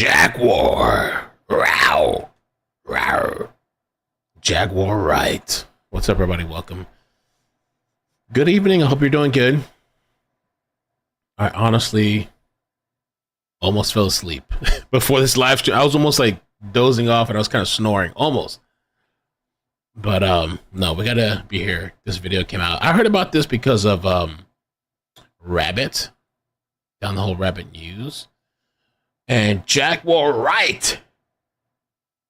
Jaguar. Row. Row. Jaguar Wright. What's up, everybody? Welcome. Good evening. I hope you're doing good. I honestly almost fell asleep before this live stream. I was almost like dozing off and I was kind of snoring. Almost. But no, we gotta be here. This video came out. I heard about this because of Rabbit. Down the whole Rabbit news. And Jaguar Wright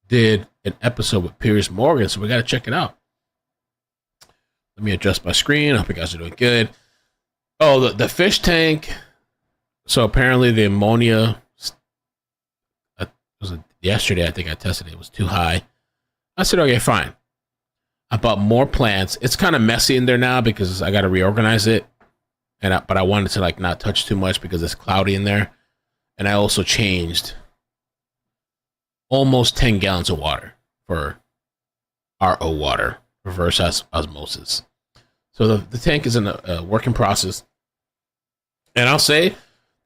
did an episode with Piers Morgan, so we got to check it out. Let me adjust my screen. I hope you guys are doing good. Oh, the fish tank. So apparently the ammonia, yesterday I think I tested it. It was too high. I said, okay, fine. I bought more plants. It's kind of messy in there now because I got to reorganize it. But I wanted to like not touch too much because it's cloudy in there. And I also changed almost 10 gallons of water for RO water, reverse osmosis. So the tank is in a working process. And I'll say,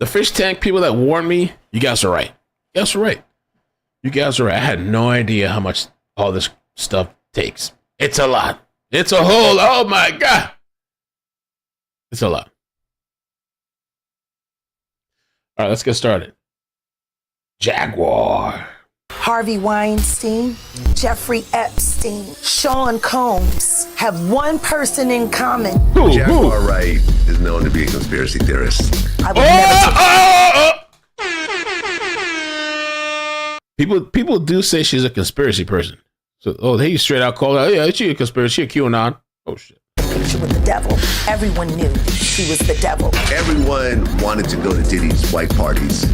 the fish tank people that warned me, you guys are right. You guys are right. You guys are right. I had no idea how much all this stuff takes. It's a lot. It's a whole, oh my God. It's a lot. All right, let's get started. Jaguar. Harvey Weinstein, Jeffrey Epstein, Sean Combs have one person in common. Jaguar Wright is known to be a conspiracy theorist. I would never People do say she's a conspiracy person. So, they straight out call her, oh, yeah, she a conspiracy, she a QAnon. Oh, shit. Picture with the devil. Everyone knew she was the devil. Everyone wanted to go to Diddy's white parties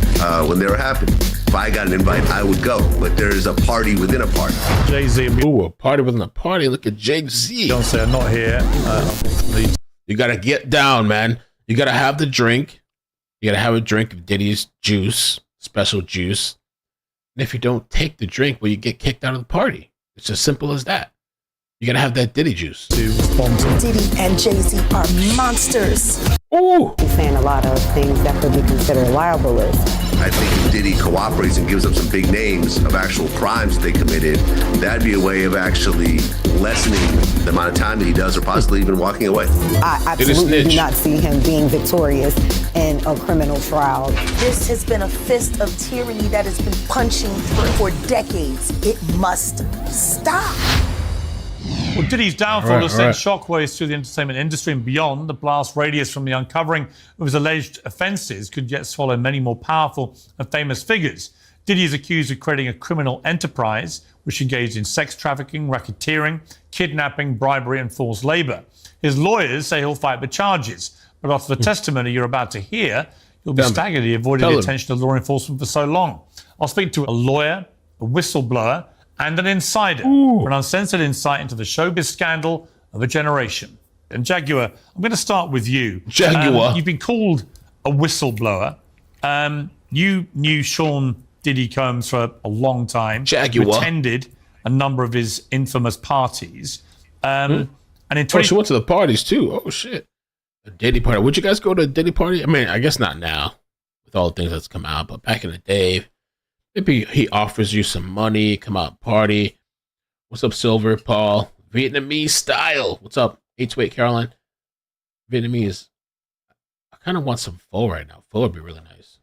when they were happening. If I got an invite, I would go. But there's a party within a party. Jay-Z. Ooh, a party within a party. Look at Jay-Z. Don't say I'm not here. You got to get down, man. You got to have the drink. You got to have a drink of Diddy's juice, special juice. And if you don't take the drink, well, you get kicked out of the party. It's as simple as that. You got to have that Diddy juice. Diddy and Jay-Z are monsters. Ooh. He's saying a lot of things that could be considered libelous. I think if Diddy cooperates and gives up some big names of actual crimes that they committed, that'd be a way of actually lessening the amount of time that he does, or possibly even walking away. I absolutely do not see him being victorious in a criminal trial. This has been a fist of tyranny that has been punching through for decades. It must stop. Well, Diddy's downfall has sent shockwaves through the entertainment industry and beyond. The blast radius from the uncovering of his alleged offences could yet swallow many more powerful and famous figures. Diddy is accused of creating a criminal enterprise which engaged in sex trafficking, racketeering, kidnapping, bribery and forced labour. His lawyers say he'll fight the charges, but after the testimony you're about to hear, you'll be staggered he avoided the attention of law enforcement for so long. I'll speak to a lawyer, a whistleblower, and an insider for an uncensored insight into the showbiz scandal of a generation. And Jaguar, I'm going to start with you. Jaguar. You've been called a whistleblower. You knew Sean Diddy Combs for a long time. Jaguar. You attended a number of his infamous parties. And in she went to the parties too. Oh, shit. A Diddy party. Would you guys go to a Diddy party? I mean, I guess not now with all the things that's come out, but back in the day, maybe he offers you some money, come out and party. What's up, Silver, Paul? Vietnamese style. What's up, 828 Caroline? Vietnamese. I kind of want some pho right now. Pho would be really nice.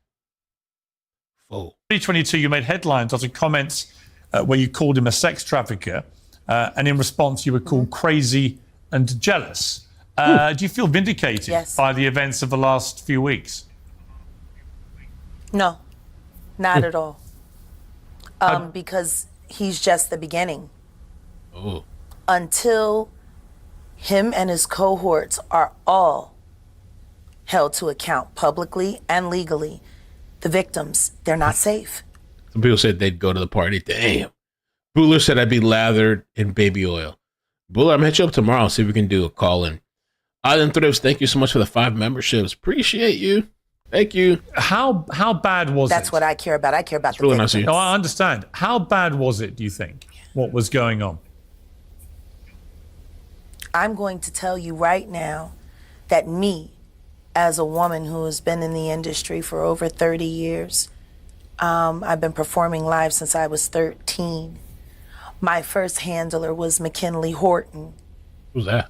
Pho. 2022, you made headlines after comments where you called him a sex trafficker, and in response, you were called crazy and jealous. Do you feel vindicated by the events of the last few weeks? No, not at all. Because he's just the beginning. Oh. Until him and his cohorts are all held to account publicly and legally, the victims, they're not safe. Some people said they'd go to the party. Damn. Bueller said I'd be lathered in baby oil. Bueller, I'm going to hit you up tomorrow, see if we can do a call-in. Island Thrifts, thank you so much for the 5 memberships. Appreciate you. Thank you. How bad was it? That's what I care about. I care about the really victims. nice of you. No, I understand. How bad was it, do you think, what was going on? I'm going to tell you right now that me, as a woman who has been in the industry for over 30 years, I've been performing live since I was 13. My first handler was McKinley Horton. Who's that?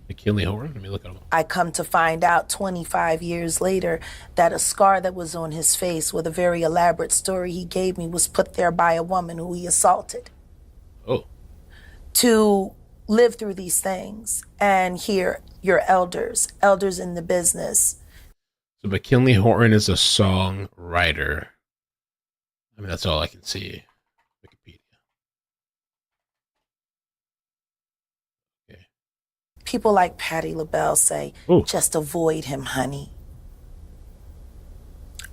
McKinley Horton? Let me look at him. I come to find out 25 years later that a scar that was on his face with a very elaborate story he gave me was put there by a woman who he assaulted. Oh. To live through these things and hear your elders in the business. So McKinley Horton is a songwriter. I mean, that's all I can see. Wikipedia. Okay. People like Patti LaBelle say, Ooh. just avoid him, honey.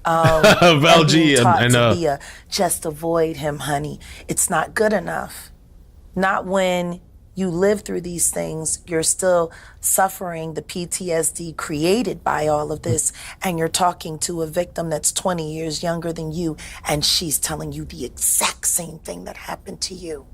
Val G, I know. Just avoid him, honey. It's not good enough. Not when you live through these things, you're still suffering the PTSD created by all of this, and you're talking to a victim that's 20 years younger than you, and she's telling you the exact same thing that happened to you.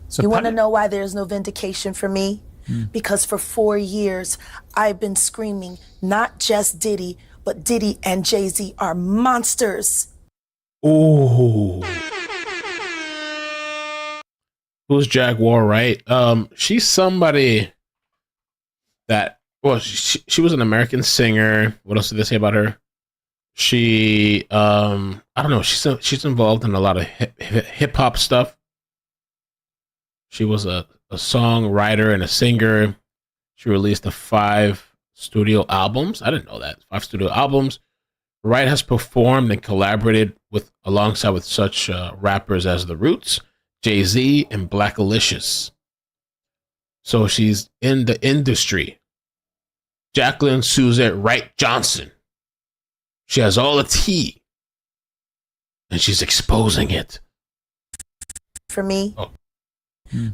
So you want to know why there's no vindication for me? Because for 4 years, I've been screaming, not just Diddy, but Diddy and Jay-Z are monsters. Ooh. Who's Jaguar Wright? She's somebody that, well, she was an American singer. What else did they say about her? She, I don't know. She's involved in a lot of hip hop stuff. She was a songwriter and a singer. She released 5 studio albums. I didn't know that. 5 studio albums. Wright has performed and collaborated alongside with such rappers as The Roots, Jay-Z, and Black Alicious. So she's in the industry. Jacqueline Suzette Wright Johnson. She has all the tea. And she's exposing it. For me,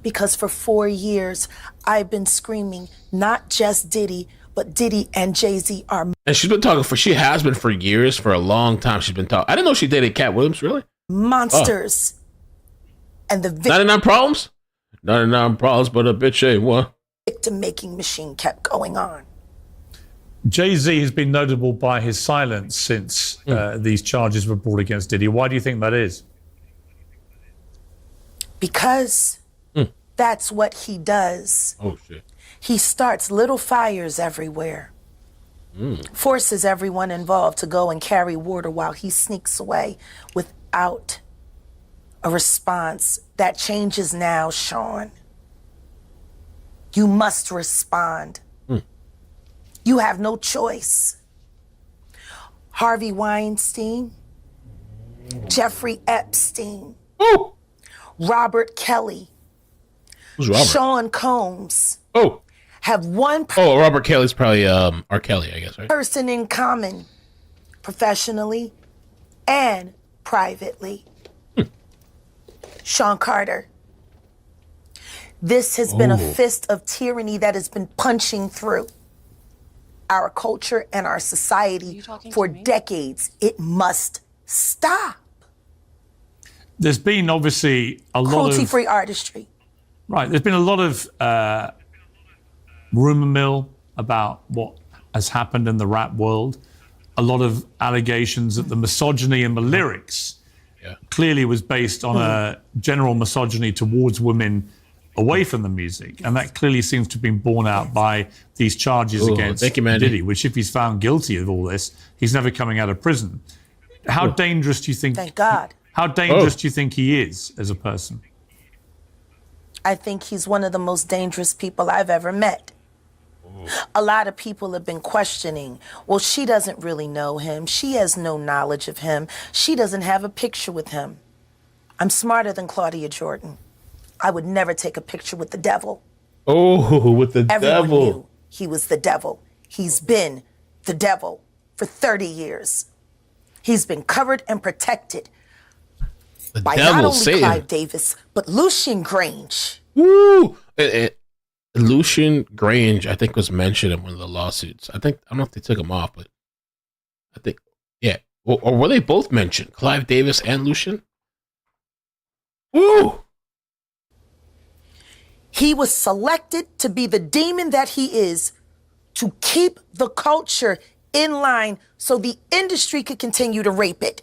because for 4 years, I've been screaming, not just Diddy, but Diddy and Jay-Z are... And she has been for years, for a long time she's been talking. I didn't know she dated Cat Williams, really? monsters. And the 99 problems? 99 problems, but a bitch ain't one. victim-making machine kept going on. Jay-Z has been notable by his silence since these charges were brought against Diddy. Why do you think that is? Because that's what he does. Oh, shit. He starts little fires everywhere. Forces everyone involved to go and carry water while he sneaks away without a response. That changes now, Sean. You must respond. You have no choice. Harvey Weinstein, Jeffrey Epstein, Robert Kelly, Who's Robert? Sean Combs have one Robert Kelly's probably R. Kelly, I guess, right? person in common, professionally and privately. Sean Carter. This has been a fist of tyranny that has been punching through our culture and our society for decades. It must stop. There's been obviously a lot of Cruelty-free artistry. Right. There's been a lot of rumor mill about what has happened in the rap world. A lot of allegations that the misogyny in the lyrics clearly was based on a general misogyny towards women away from the music. And that clearly seems to have been borne out by these charges against Diddy, which if he's found guilty of all this, he's never coming out of prison. How dangerous do you think... Thank God. How dangerous do you think he is as a person? I think he's one of the most dangerous people I've ever met. A lot of people have been questioning, well, she doesn't really know him. She has no knowledge of him. She doesn't have a picture with him. I'm smarter than Claudia Jordan. I would never take a picture with the devil. Oh, with the Everyone devil. knew he was the devil. He's been the devil for 30 years. He's been covered and protected by not only Satan. Clive Davis, but Lucian Grange. Woo! Lucian Grange, I think, was mentioned in one of the lawsuits. I don't know if they took him off, but I think, yeah. Or were they both mentioned? Clive Davis and Lucian? Woo! He was selected to be the demon that he is, to keep the culture in line so the industry could continue to rape it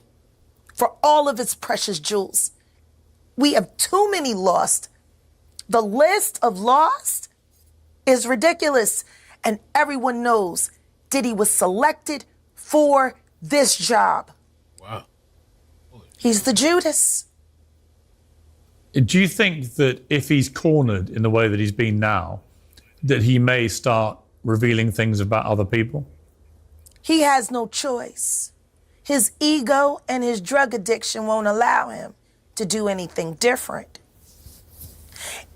for all of its precious jewels. We have too many lost. The list of lost is ridiculous. And everyone knows Diddy was selected for this job. Wow. He's the Judas. Do you think that if he's cornered in the way that he's been now, that he may start revealing things about other people? He has no choice. His ego and his drug addiction won't allow him to do anything different.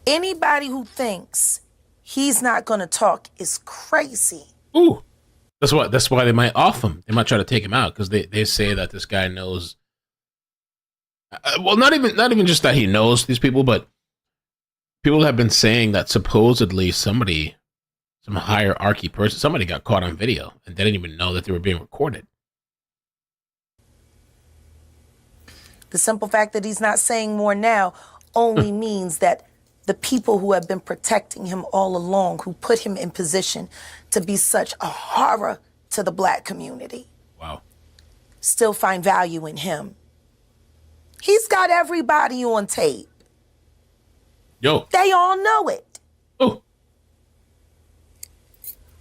Anybody who thinks he's not going to talk is crazy. Ooh. That's why they might off him. They might try to take him out because they say that this guy knows. Well, not even just that he knows these people, but people have been saying that supposedly some hierarchy person, somebody got caught on video and they didn't even know that they were being recorded. The simple fact that he's not saying more now only means that the people who have been protecting him all along, who put him in position to be such a horror to the black community, Wow. still find value in him. He's got everybody on tape. Yo. They all know it. Oh.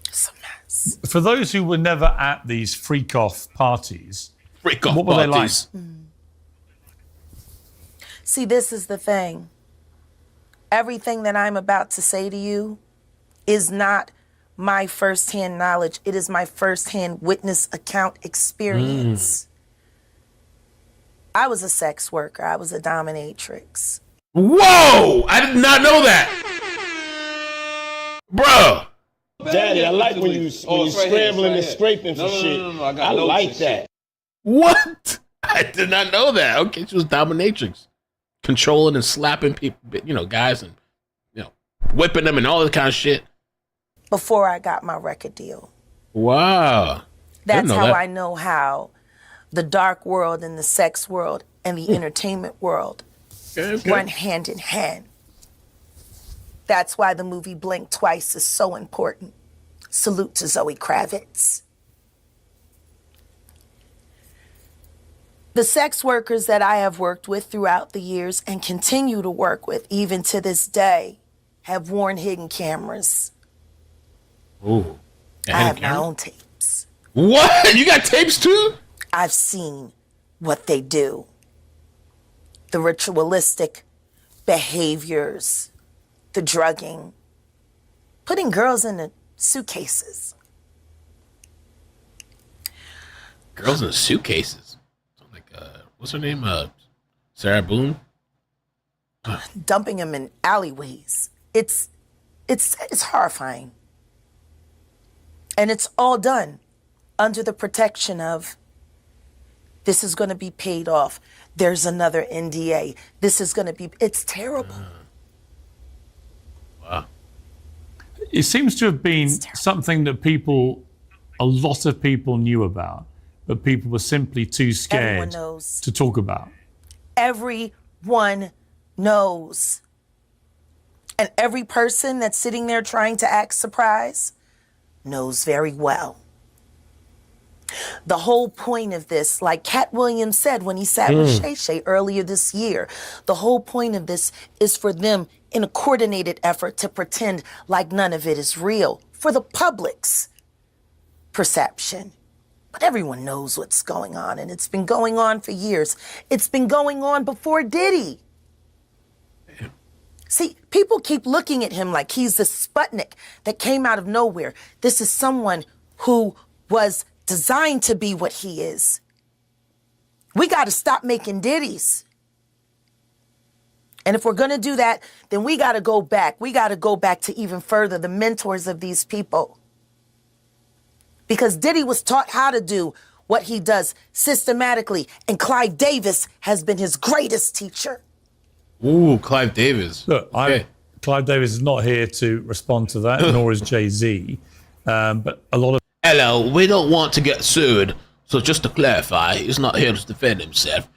It's a mess. For those who were never at these freak-off parties, what were they like? See, this is the thing. Everything that I'm about to say to you is not my firsthand knowledge. It is my firsthand witness account experience. I was a sex worker. I was a dominatrix. Whoa! I did not know that. Bro. Daddy, I like when you scrambling and scraping for shit. I like that. What? I did not know that. Okay, she was dominatrix. Controlling and slapping people, guys, and, whipping them and all that kind of shit. Before I got my record deal. Wow. That's how I know how the dark world and the sex world and the entertainment world run hand in hand. That's why the movie Blink Twice is so important. Salute to Zoe Kravitz. The sex workers that I have worked with throughout the years and continue to work with even to this day have worn hidden cameras. Ooh. I have my own tapes. What? You got tapes too? I've seen what they do. The ritualistic behaviors, the drugging, putting girls in the suitcases. Girls in suitcases? Like, what's her name? Sarah Boone? Dumping them in alleyways. It's horrifying. And it's all done under the protection of, this is going to be paid off. There's another NDA. This is going to be, it's terrible. Wow. It seems to have been something that a lot of people knew about, but people were simply too scared to talk about. Everyone knows. And every person that's sitting there trying to act surprised knows very well. The whole point of this, like Cat Williams said when he sat with Shay Shay earlier this year, the whole point of this is for them in a coordinated effort to pretend like none of it is real for the public's perception. But everyone knows what's going on, and it's been going on for years. It's been going on before Diddy. See, people keep looking at him like he's the Sputnik that came out of nowhere. This is someone who was designed to be what he is. We got to stop making Diddies. And if we're going to do that, then we got to go back. We got to go back to even further, the mentors of these people. Because Diddy was taught how to do what he does systematically, and Clive Davis has been his greatest teacher. Ooh, Clive Davis. Look, Clive Davis is not here to respond to that, nor is Jay-Z. But a lot of... Hello, we don't want to get sued, so just to clarify, he's not here to defend himself.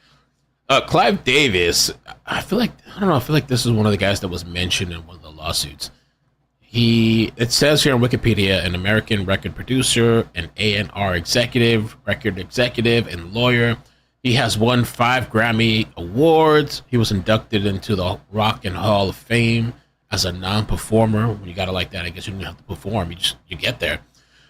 Clive Davis, I feel like this is one of the guys that was mentioned in one of the lawsuits. It says here on Wikipedia, an American record producer, an A&R executive, record executive, and lawyer. He has won 5 Grammy Awards. He was inducted into the Rock and Hall of Fame as a non-performer. When you got it like that, I guess you don't have to perform. You get there.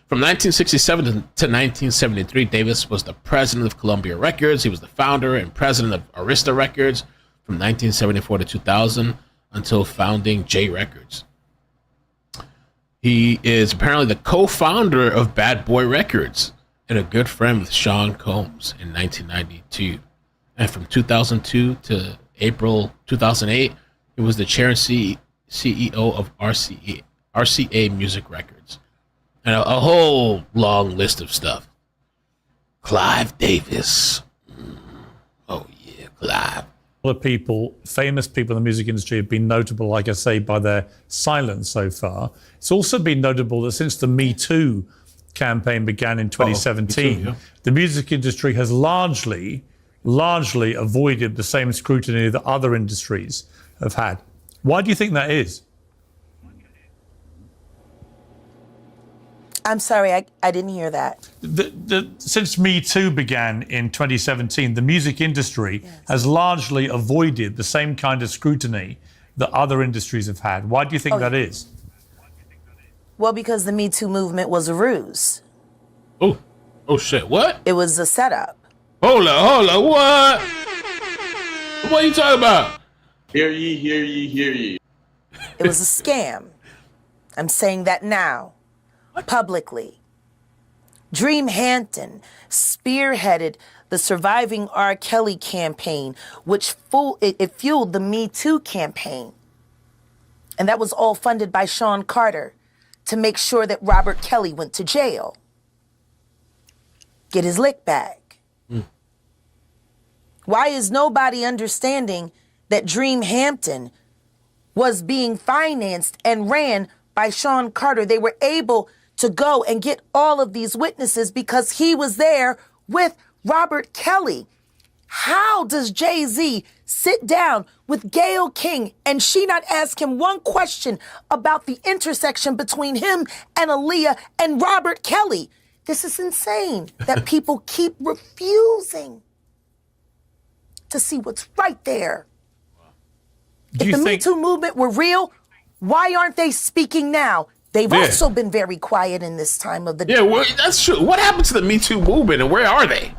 From 1967 to 1973, Davis was the president of Columbia Records. He was the founder and president of Arista Records from 1974 to 2000 until founding J Records. He is apparently the co-founder of Bad Boy Records and a good friend with Sean Combs in 1992. And from 2002 to April 2008, he was the chair and CEO of RCA Music Records. And a whole long list of stuff. Clive Davis. Oh, yeah, Clive. A lot of people, famous people in the music industry, have been notable, like I say, by their silence so far. It's also been notable that since the Me Too campaign began in 2017, Me Too, yeah. the music industry has largely avoided the same scrutiny that other industries have had. Why do you think that is? I'm sorry, I didn't hear that. Since Me Too began in 2017, the music industry has largely avoided the same kind of scrutiny that other industries have had. Why do you think that is? Well, because the Me Too movement was a ruse. Oh shit, what? It was a setup. Hold on, what? What are you talking about? Hear ye, hear ye, hear ye. It was a scam. I'm saying that now. Publicly. Dream Hampton spearheaded the Surviving R. Kelly campaign, which fueled the Me Too campaign. And that was all funded by Sean Carter to make sure that Robert Kelly went to jail. Get his lick back. Why is nobody understanding that Dream Hampton was being financed and ran by Sean Carter? They were able to go and get all of these witnesses because he was there with Robert Kelly. How does Jay-Z sit down with Gayle King and she not ask him one question about the intersection between him and Aaliyah and Robert Kelly? This is insane that people keep refusing to see what's right there. If the Me Too movement were real, why aren't they speaking now? They've also been very quiet in this time of the day. Yeah, well, that's true. What happened to the Me Too movement and where are they?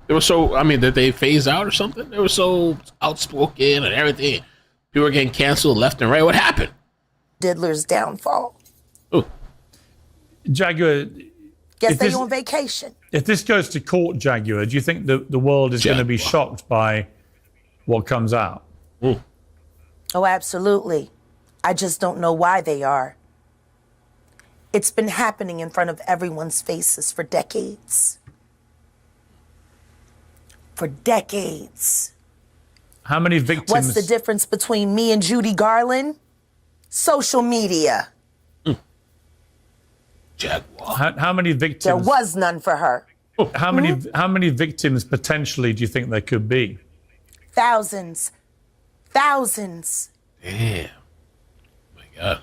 They were so, did they phase out or something? They were so outspoken and everything. People were getting canceled left and right. What happened? Diddler's downfall. Oh. Jaguar. Guess they're on vacation. If this goes to court, Jaguar, do you think the world is going to be shocked by what comes out? Oh, absolutely. I just don't know why they are. It's been happening in front of everyone's faces for decades. For decades. How many victims? What's the difference between me and Judy Garland? Social media. Jaguar. How many victims? There was none for her. How many victims potentially do you think there could be? Thousands. Thousands. Damn. Oh my God.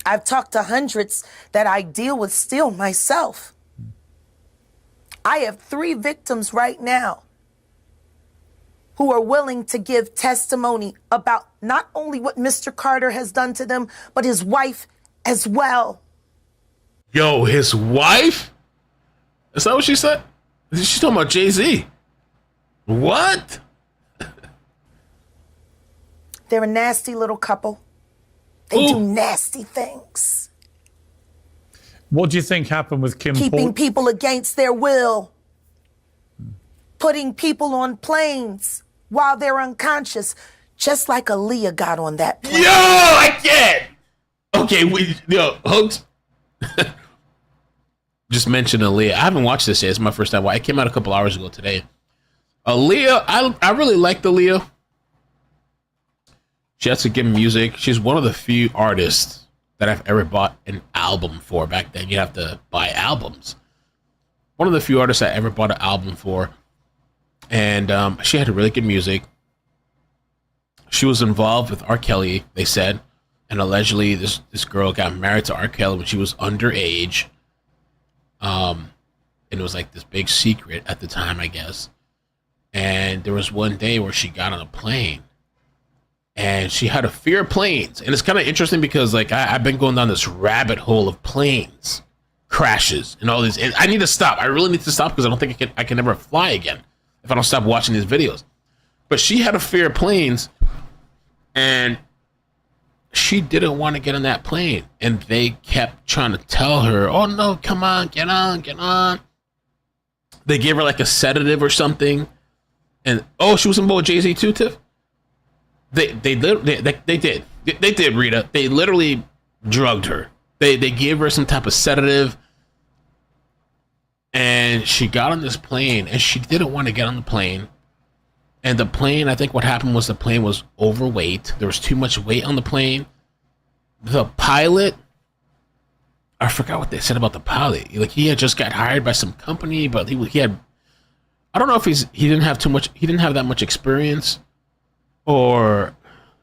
I've talked to hundreds that I deal with still myself. I have 3 victims right now who are willing to give testimony about not only what Mr. Carter has done to them, but his wife as well. Yo, his wife? Is that what she said? She's talking about Jay-Z. What? They're a nasty little couple. They do nasty things. What do you think happened with Kim Keeping people against their will. Putting people on planes while they're unconscious, just like Aaliyah got on that plane. Yo, I can't. Okay, Hugs. Just mentioned Aaliyah. I haven't watched this yet. It's my first time. It came out a couple hours ago today. Aaliyah, I really liked Aaliyah. She has to give music. She's one of the few artists that I've ever bought an album for. Back then, you have to buy albums. One of the few artists I ever bought an album for. And she had really good music. She was involved with R. Kelly, they said. And allegedly this girl got married to R. Kelly when she was underage. And it was like this big secret at the time, I guess. And there was one day where she got on a plane and she had a fear of planes. And it's kind of interesting because like I've been going down this rabbit hole of planes crashes and all these. And I need to stop. I really need to stop because I don't think I can ever fly again if I don't stop watching these videos. But she had a fear of planes and she didn't want to get on that plane. And they kept trying to tell her, oh no, come on, get on. They gave her like a sedative or something. And she was in both Jay-Z too, Tiff. They did, Rita. They literally drugged her. They gave her some type of sedative, and she got on this plane, and she didn't want to get on the plane. And the plane, I think what happened was the plane was overweight. There was too much weight on the plane. The pilot, I forgot what they said about the pilot. Like he had just got hired by some company, but he had. I don't know if he didn't have that much experience or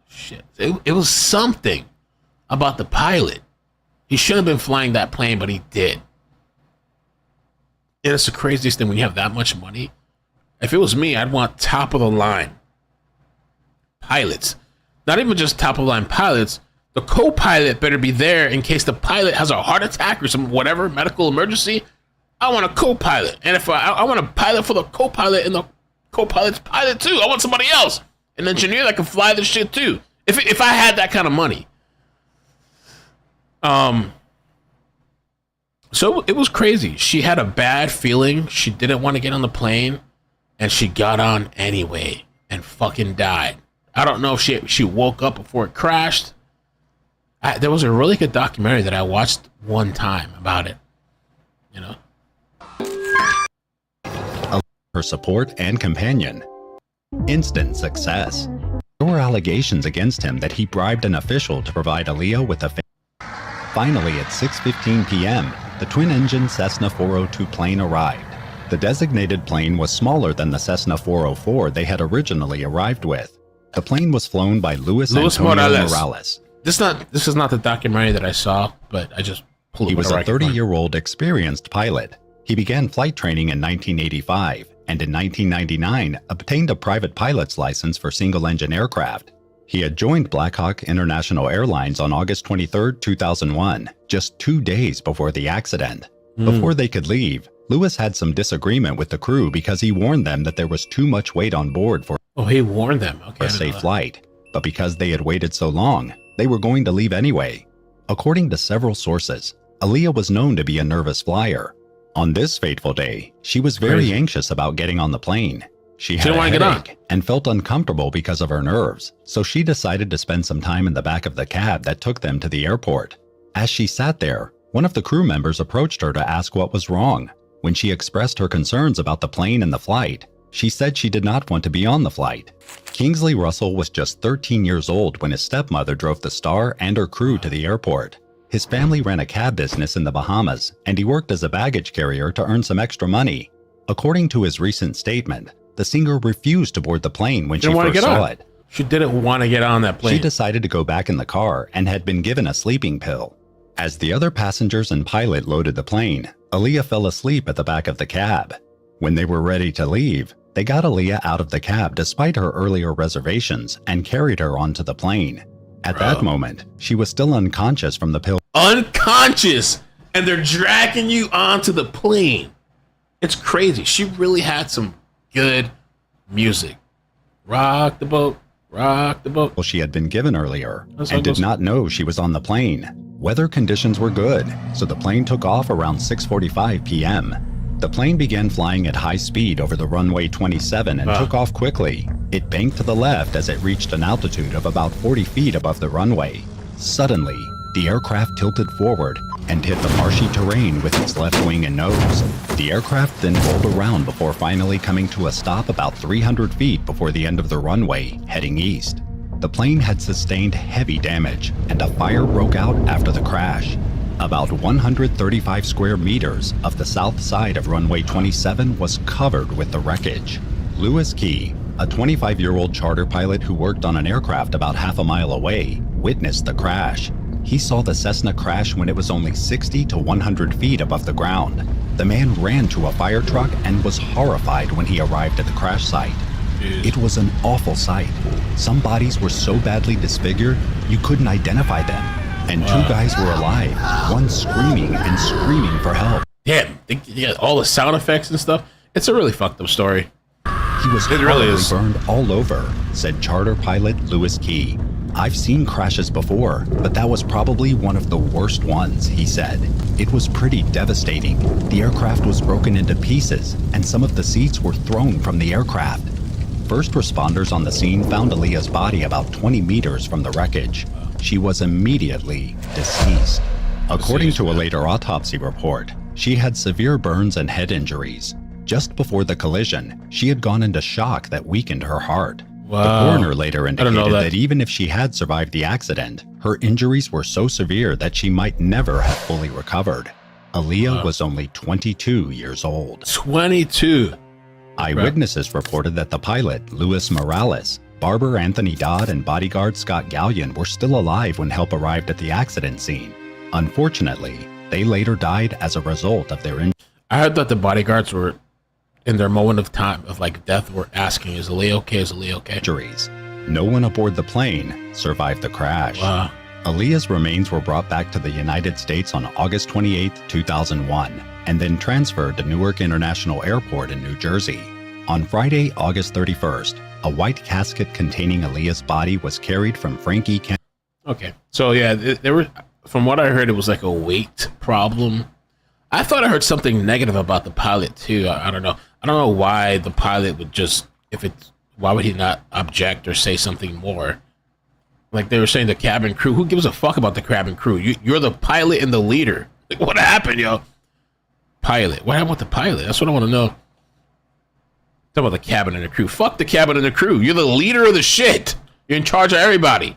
shit. It was something about the pilot. He shouldn't have been flying that plane, but he did. And it's the craziest thing when you have that much money. If it was me, I'd want top of the line pilots. Not even just top of the line pilots. The co-pilot better be there in case the pilot has a heart attack or some whatever medical emergency. I want a co-pilot, and if I want a pilot for the co-pilot and the co-pilot's pilot too. I want somebody else, an engineer that can fly this shit too. If I had that kind of money, so it was crazy. She had a bad feeling. She didn't want to get on the plane, and she got on anyway and fucking died. I don't know if she woke up before it crashed. There was a really good documentary that I watched one time about it. You know. Her support and companion. Instant success. There were allegations against him that he bribed an official to provide Aaliyah with a Finally, at 6:15 p.m., the twin-engine Cessna 402 plane arrived. The designated plane was smaller than the Cessna 404 they had originally arrived with. The plane was flown by Luis Antonio Morales. This is not the documentary that I saw, but I just pulled it. He was a 30-year-old experienced pilot. He began flight training in 1985, and in 1999 obtained a private pilot's license for single-engine aircraft. He had joined Blackhawk International Airlines on August 23, 2001, just 2 days before the accident. Before they could leave, Lewis had some disagreement with the crew because he warned them that there was too much weight on board for he warned them. Okay, a safe flight. But because they had waited so long, they were going to leave anyway. According to several sources, Aaliyah was known to be a nervous flyer. On this fateful day, she was very anxious about getting on the plane. She had a headache and felt uncomfortable because of her nerves, so she decided to spend some time in the back of the cab that took them to the airport. As she sat there, one of the crew members approached her to ask what was wrong. When she expressed her concerns about the plane and the flight, she said she did not want to be on the flight. Kingsley Russell was just 13 years old when his stepmother drove the star and her crew to the airport. His family ran a cab business in the Bahamas, and he worked as a baggage carrier to earn some extra money. According to his recent statement, the singer refused to board the plane when she first saw it. She didn't want to get on that plane. She decided to go back in the car and had been given a sleeping pill. As the other passengers and pilot loaded the plane, Aaliyah fell asleep at the back of the cab. When they were ready to leave, they got Aaliyah out of the cab despite her earlier reservations and carried her onto the plane. At that moment, she was still unconscious from the pill. Unconscious! And they're dragging you onto the plane. It's crazy. She really had some good music. Rock the boat, rock the boat. She had been given earlier and did not know she was on the plane. Weather conditions were good, so the plane took off around 6:45 p.m. The plane began flying at high speed over the runway 27 and took off quickly. It banked to the left as it reached an altitude of about 40 feet above the runway. Suddenly, the aircraft tilted forward and hit the marshy terrain with its left wing and nose. The aircraft then rolled around before finally coming to a stop about 300 feet before the end of the runway, heading east. The plane had sustained heavy damage, and a fire broke out after the crash. About 135 square meters of the south side of runway 27 was covered with the wreckage. Lewis Key, a 25-year-old charter pilot who worked on an aircraft about half a mile away, witnessed the crash. He saw the Cessna crash when it was only 60 to 100 feet above the ground. The man ran to a fire truck and was horrified when he arrived at the crash site. It was an awful sight. Some bodies were so badly disfigured, you couldn't identify them. And two guys were alive, one screaming and screaming for help. Damn, yeah, all the sound effects and stuff. It's a really fucked up story. He was horribly burned all over, said charter pilot Lewis Key. I've seen crashes before, but that was probably one of the worst ones, he said. It was pretty devastating. The aircraft was broken into pieces, and some of the seats were thrown from the aircraft. First responders on the scene found Aaliyah's body about 20 meters from the wreckage. She was immediately deceased. According to a later autopsy report, she had severe burns and head injuries. Just before the collision, she had gone into shock that weakened her heart. Wow. The coroner later indicated that even if she had survived the accident, her injuries were so severe that she might never have fully recovered. Aaliyah was only 22 years old. 22. Eyewitnesses reported that the pilot, Luis Morales, barber Anthony Dodd, and bodyguard Scott Gallion were still alive when help arrived at the accident scene. Unfortunately, they later died as a result of their injuries. I heard that the bodyguards were, in their moment of time of like death, were asking, "Is Aaliyah okay? Is Aaliyah okay?" No one aboard the plane survived the crash. Wow. Aaliyah's remains were brought back to the United States on August 28, 2001, and then transferred to Newark International Airport in New Jersey. On Friday, August 31st, a white casket containing Aaliyah's body was carried from Frankie County. Okay, so yeah, there were, from what I heard, it was like a weight problem. I thought I heard something negative about the pilot too. I don't know. I don't know why the pilot would just, why would he not object or say something more? Like they were saying, the cabin crew. Who gives a fuck about the cabin crew? You're the pilot and the leader. Like, what happened, yo? Pilot. What happened with the pilot? That's what I want to know. Talk about the cabin and the crew. Fuck the cabin and the crew. You're the leader of the shit. You're in charge of everybody.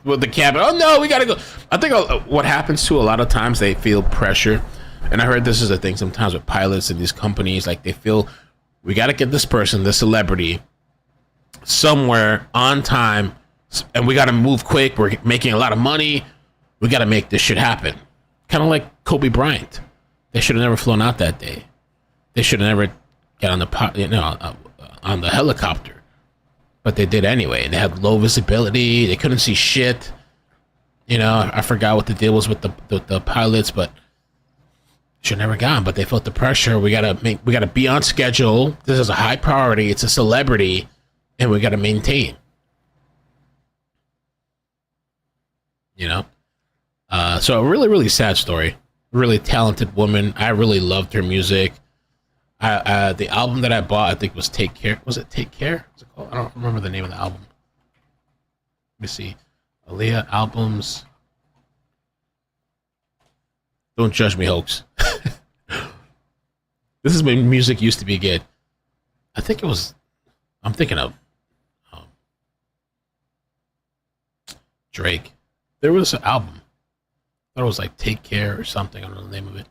With the cabin. Oh no, we gotta go. I think what happens too, a lot of times they feel pressure. And I heard this is a thing sometimes with pilots and these companies, like they feel we got to get this person, this celebrity, somewhere on time, and we got to move quick. We're making a lot of money. We got to make this shit happen. Kind of like Kobe Bryant. They should have never flown out that day. They should have never got on on the helicopter. But they did anyway, and they had low visibility. They couldn't see shit. I forgot what the deal was with the pilots, but should never gone. But they felt the pressure. We gotta be on schedule. This is a high priority. It's a celebrity, and we gotta maintain. So a really, really sad story. Really talented woman. I really loved her music. The album that I bought, I think, was Take Care. Was it Take Care? What's it called? I don't remember the name of the album. Let me see. Aaliyah albums. Don't judge me, hoax. This is when music used to be good. I think it was. I'm thinking of Drake. There was an album. I thought it was like Take Care or something. I don't know the name of it.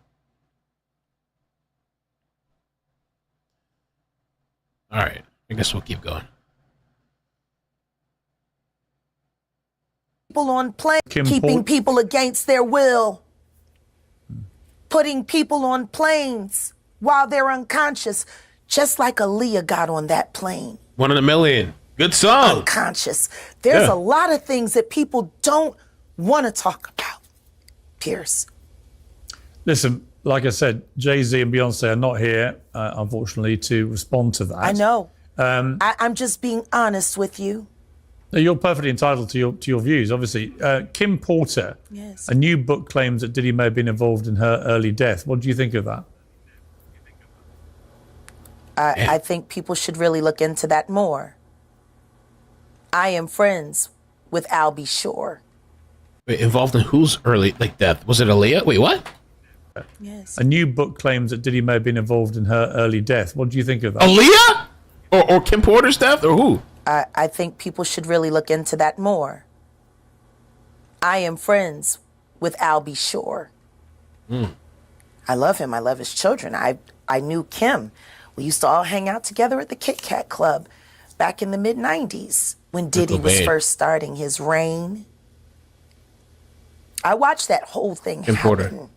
All right. I guess we'll keep going. People on planes, keeping people against their will. Putting people on planes while they're unconscious, just like Aaliyah got on that plane. 1 in a Million. Good song. Unconscious. There's a lot of things that people don't want to talk about, Piers. Listen, like I said, Jay-Z and Beyonce are not here, unfortunately, to respond to that. I know. I'm just being honest with you. You're perfectly entitled to your views, obviously. Kim Porter, yes. A new book claims that Diddy may have been involved in her early death. What do you think of that? I think people should really look into that more. I am friends with Albie Shore. Wait, involved in whose early death? Was it Aaliyah? Wait, what? Yes. A new book claims that Diddy may have been involved in her early death. What do you think of that? Aaliyah? Or Kim Porter's death? Or who? I think people should really look into that more. I am friends with Albie Shore. I love him. I love his children. I knew Kim. We used to all hang out together at the Kit Kat Club back in the mid-'90s when Diddy was first starting his reign. I watched that whole thing happen.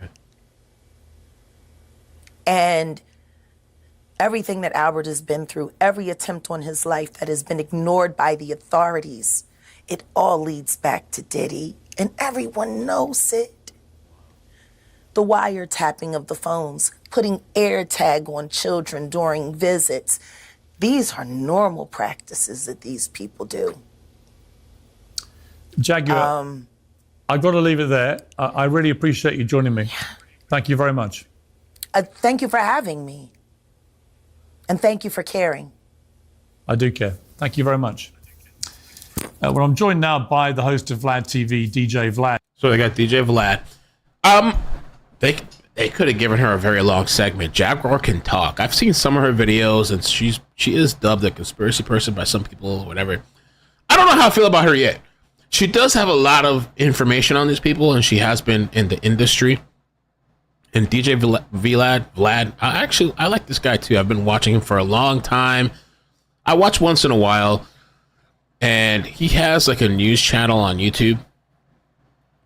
And everything that Albert has been through, every attempt on his life that has been ignored by the authorities, it all leads back to Diddy. And everyone knows it. The wiretapping of the phones, putting air tag on children during visits. These are normal practices that these people do. Jaguar, I've got to leave it there. I really appreciate you joining me. Thank you very much. Thank you for having me. And thank you for caring. I do care. Thank you very much. Well, I'm joined now by the host of Vlad TV, DJ Vlad. So they got DJ Vlad. They could have given her a very long segment. Jaguar can talk. I've seen some of her videos, and she is dubbed a conspiracy person by some people, or whatever. I don't know how I feel about her yet. She does have a lot of information on these people, and she has been in the industry. And DJ Vlad, I like this guy too. I've been watching him for a long time. I watch once in a while, and he has like a news channel on YouTube,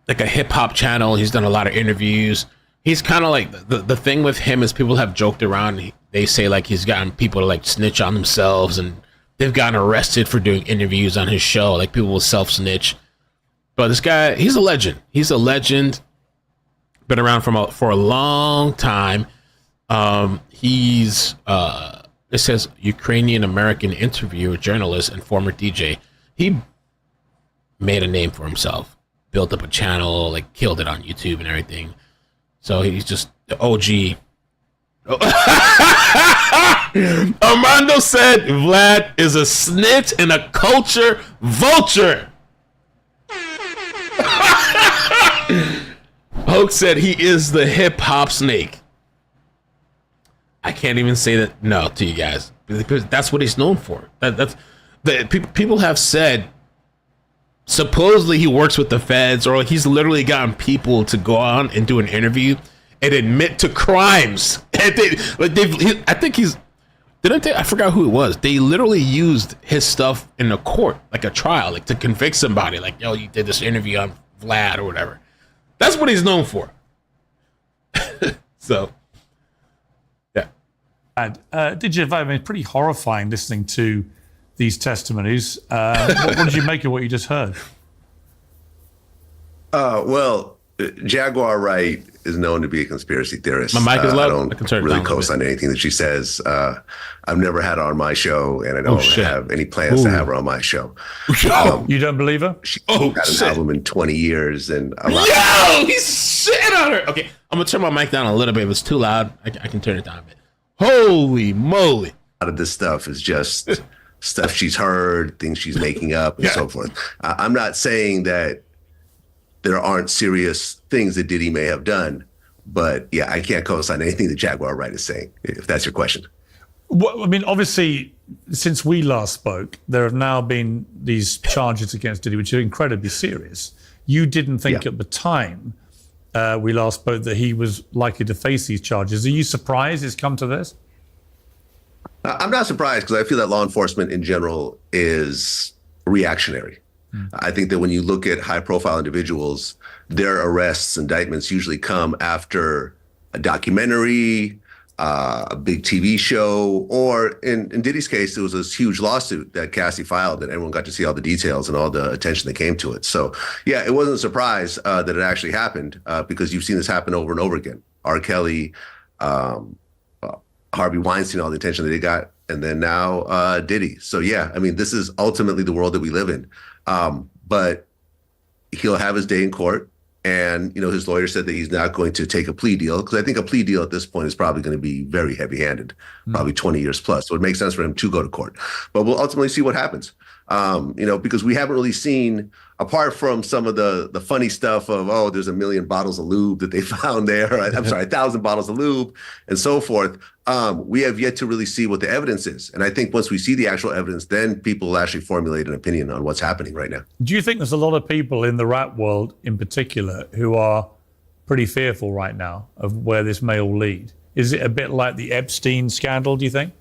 like a hip hop channel. He's done a lot of interviews. He's kind of like the thing with him is people have joked around. They say like he's gotten people to like snitch on themselves, and they've gotten arrested for doing interviews on his show. Like people will self snitch. But this guy, he's a legend. He's a legend. Been around for a long time. He's it says Ukrainian American interviewer, journalist, and former DJ. He made a name for himself, built up a channel, like killed it on YouTube and everything. So he's just the OG. Armando said Vlad is a snitch and a culture vulture. Hoke said he is the hip hop snake. I can't even say that no to you guys because that's what he's known for. People have said supposedly he works with the feds, or he's literally gotten people to go on and do an interview and admit to crimes. And I forgot who it was. They literally used his stuff in a court, like a trial, like to convict somebody. Like, yo, you did this interview on Vlad or whatever. That's what he's known for. So, yeah. DJ Vlad, I mean, pretty horrifying listening to these testimonies. What did you make of what you just heard? Well, Jaguar Wright is known to be a conspiracy theorist. My mic is loud. I don't really co-sign anything that she says. I've never had her on my show, and I don't have any plans to have her on my show. You don't believe her? She got an album in 20 years, and a lot. Yo, he's shitting on her. Okay, I'm gonna turn my mic down a little bit. If it's too loud, I can turn it down a bit. Holy moly! A lot of this stuff is just stuff she's heard, things she's making up, and so forth. I'm not saying that there aren't serious things that Diddy may have done, but yeah, I can't co-sign anything that Jaguar Wright is saying, if that's your question. Well, I mean, obviously, since we last spoke, there have now been these charges against Diddy, which are incredibly serious. You didn't think at the time we last spoke that he was likely to face these charges. Are you surprised it's come to this? I'm not surprised because I feel that law enforcement in general is reactionary. I think that when you look at high-profile individuals, their arrests, indictments usually come after a documentary, a big TV show, or in Diddy's case, there was this huge lawsuit that Cassie filed that everyone got to see all the details and all the attention that came to it. So, yeah, it wasn't a surprise that it actually happened because you've seen this happen over and over again. R. Kelly, Harvey Weinstein, all the attention that they got, and then now Diddy. So, yeah, I mean, this is ultimately the world that we live in. But he'll have his day in court. And, you know, his lawyer said that he's not going to take a plea deal because I think a plea deal at this point is probably going to be very heavy-handed, probably 20 years plus. So it makes sense for him to go to court. But we'll ultimately see what happens, you know, because we haven't really seen, apart from some of the funny stuff of, oh, there's 1 million bottles of lube that they found there. I'm sorry, 1,000 bottles of lube and so forth. We have yet to really see what the evidence is. And I think once we see the actual evidence, then people will actually formulate an opinion on what's happening right now. Do you think there's a lot of people in the rap world in particular who are pretty fearful right now of where this may all lead? Is it a bit like the Epstein scandal, do you think?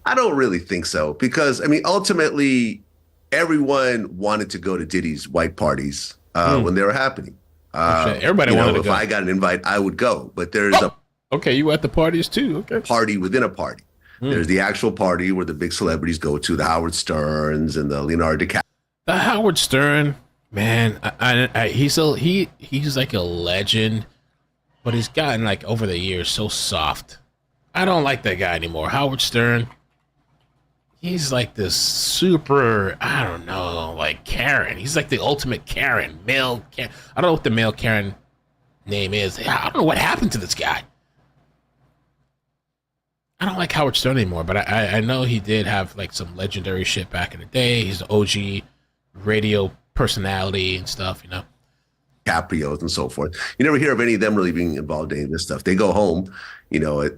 I don't really think so because, I mean, ultimately, everyone wanted to go to Diddy's white parties. when they were happening. Everybody wanted to go. If I got an invite, I would go. But there's a okay, you at the parties too? Okay, party within a party. There's the actual party where the big celebrities go to, the Howard Sterns and the Leonardo DiCaprio. The Howard Stern, man, he's like a legend, but he's gotten like over the years so soft. I don't like that guy anymore. Howard Stern, he's like this super, I don't know, like Karen. He's like the ultimate Karen, male Karen. I don't know what the male Karen name is. I don't know what happened to this guy. I don't like Howard Stern anymore, but I know he did have like some legendary shit back in the day. He's the OG radio personality and stuff, you know. DiCaprios and so forth. You never hear of any of them really being involved in any of this stuff. They go home, at